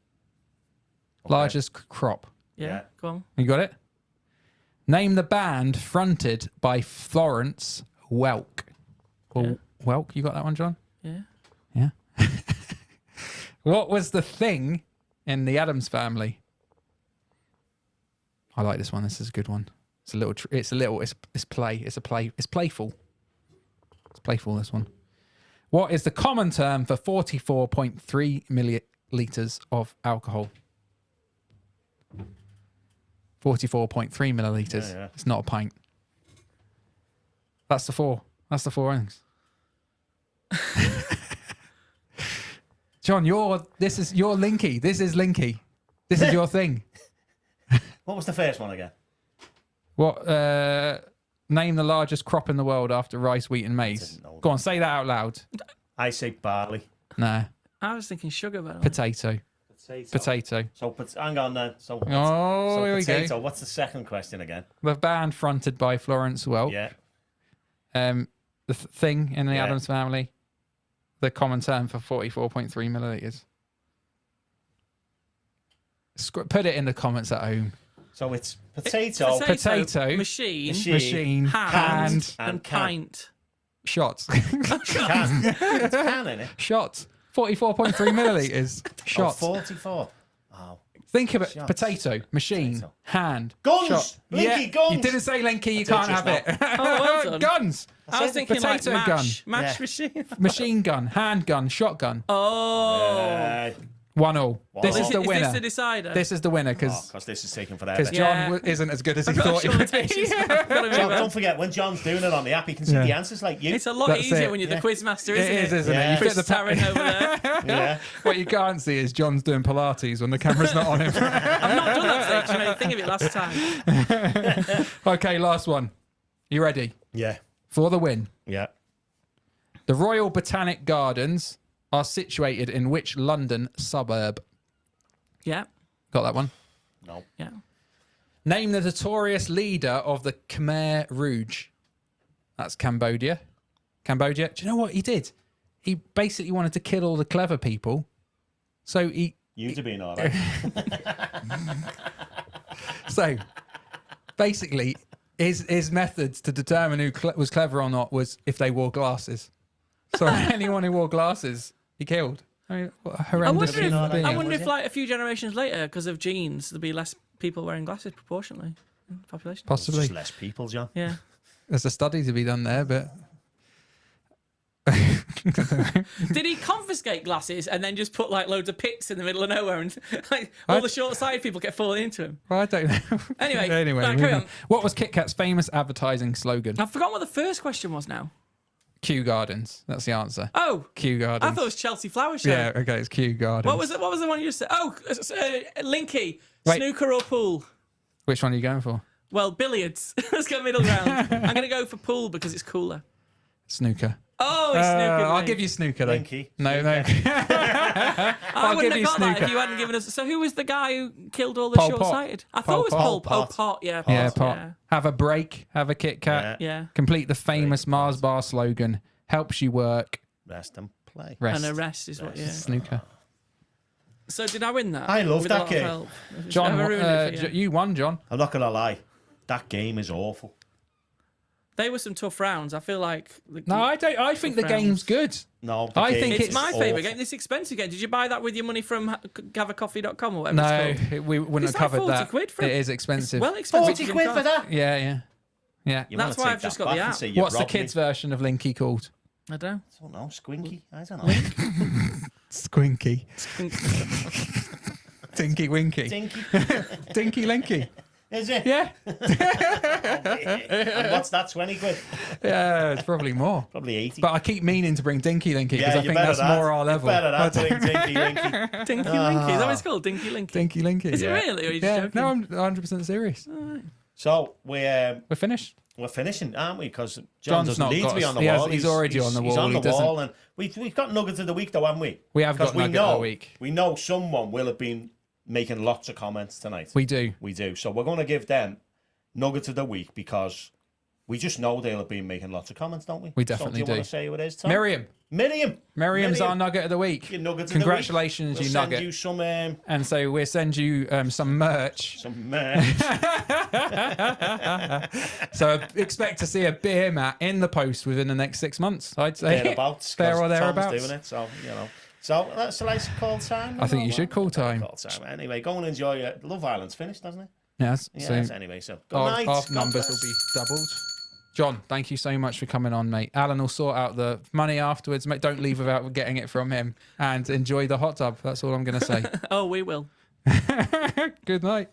Largest crop. Yeah. Yeah. Go on. You got it? Name the band fronted by Florence Welk. Well, Welk, you got that one, John? Yeah. Yeah. What was the thing in the Addams Family? I like this one. This is a good one. It's a little. It's play. It's a play. It's playful. It's playful. This one. What is the common term for 44.3 milliliters of alcohol? 44.3 milliliters. Yeah. It's not a pint. That's the four. That's the four things. John, this is your Linky. This is Linky. This is your thing. What was the first one again? What? Name the largest crop in the world after rice, wheat, and maize. didn't know Go on, say that out loud. I say barley. Nah, I was thinking sugar, by the way. potato. Potato. Potato. So, hang on then. So, Oh, so here we potato. go. What's the second question again? The band fronted by Florence Welk. Yeah. The thing in the Yeah. Addams Family. The common term for 44.3 milliliters. Put it in the comments at home. So it's potato, Potato. Machine. Machine. Hand. and And can. pint. Shots. can. It's can in it. Shots. 44.3 milliliters. Oh, Shots. 44. Oh. Think of it. Shots. Potato, machine, Potato. hand, Guns! shot. Linky, Yeah, guns! You didn't say Linky, you did can't just have it. Oh, well done. Guns, I was thinking like Potato mash. gun. Mash Yeah. machine. machine gun, handgun, shotgun. Oh. 1-1. This is the Is winner. this the decider? This is the winner because Because this is taking forever. John Yeah. isn't as good as he I've got thought he short would be. attention span. Gotta move John, on. don't forget, when John's doing it on the app, you can see Yeah. the answers like you. It's a lot That's easier it. when you're the Yeah. quiz master, It isn't it? is, isn't Yeah. it? You Chris fit the Tarrant over there. Yeah. What you can't see is John's doing Pilates when the camera's not on him. I've not done that thing. I think of it last time. Okay, last one. You ready Yeah. for the win? Yeah. The Royal Botanic Gardens are situated in which London suburb? Yeah. Got that one? No. Yeah. Name the notorious leader of the Khmer Rouge. That's Cambodia. Cambodia. Do you know what he did? He basically wanted to kill all the clever people. So You'd have been all right. so basically his methods to determine who was clever or not was if they wore glasses. So anyone who wore glasses, he killed. I mean, what a horrendous wonder if- human being. I wonder was if, it? like, a few generations later, because of genes, there'll be less people wearing glasses proportionally in the population. Possibly. Just less people, John. Yeah. There's a study to be done there, but Did he confiscate glasses and then just put like loads of pits in the middle of nowhere and like all the short-sighted people get falling into him? well, I don't know. Anyway, right, moving carry on. on. What was Kit Kat's famous advertising slogan? I've forgotten what the first question was now. Kew Gardens. That's the answer. Oh, Kew Gardens. I thought it was Chelsea Flower Show. Yeah, okay, it's Kew Gardens. What was it? What was the one you just said? Oh, Linky. Wait. Snooker or pool? Which one are you going for? Well, billiards. Let's go middle ground. I'm going to go for pool because it's cooler. Snooker. Oh, it's snooker. I'll mate. give you snooker then. Linky. No, no. I I'll wouldn't give you have got that snooker. if you hadn't given us. So who was the guy who killed all the Pol Pot. short-sighted? I Pol thought it was Pot. Pol. Oh, Pot. Pot. Yeah, Yeah, Pot. pot. Yeah. Have a break. Have a Kit Kat. Yeah. Yeah. Complete the famous Mars bar slogan. Helps you work. Rest and play. Rest. And a rest is what. Yeah. Snooker. So did I win that? I love With that a lot of game. help? John, Have I ruined it for you? you won, John. I'm not going to lie. That game is awful. They were some tough rounds. I feel like. No, I don't. I think the game's good. No, I think It's my awful. favourite game. This expensive game. Did you buy that with your money from gavercoffee.com or whatever No, it's called? we wouldn't It's have like covered 40 that. quid for It it. is expensive. Well, expensive. 40 quid for that? Yeah. You That's wanna why take I've just that got the back and app. say you What's the robbed me? kids' version of Linky called? I don't I don't know. Squinky? I don't know. Squinky. Tinky Winky. Dinky? Dinky Linky. Is it? Yeah. And what's that, 20 quid? Yeah, it's probably more. Probably 80. But I keep meaning to bring Dinky Linky because yeah, I think that's more our level. Better that doing Dinky Winky. Dinky Linky. Is that what it's called? Dinky Linky. Dinky Linky. Is it really? Or are you just Yeah. joking? No, I'm 100% serious. So We're finished. we're finishing, aren't we? Because John John's doesn't not need got to be us. on the He has- wall. he's already on the He's wall. on He the doesn't- wall, and we've got nuggets of the week, though, haven't we? We have got 'Cause we nugget of know the week. we know someone will have been making lots of comments tonight. We do. We do. So we're going to give them nuggets of the week because we just know they'll have been making lots of comments, don't we? We definitely so do. You do. want to say who it is, Tom? Miriam's Miriam. our nugget of the week. Your nuggets Congratulations, of the week. you We'll nugget. Send you some And so we'll send you some merch. merch. So expect to see a beer mat in the post within the next 6 months, I'd say. Thereabouts. There or 'cause thereabouts. Tom's doing it, so you know. So that's a nice call time. I think you should call time. Call time. Anyway, go and enjoy it. Love Island's finished, hasn't it? Yes. Yes. So Anyway, so good our night. God numbers bless. will be doubled. John, thank you so much for coming on, mate. Alan will sort out the money afterwards, mate. Don't leave without getting it from him. And enjoy the hot tub. That's all I'm going to say. Oh, we will. Good night.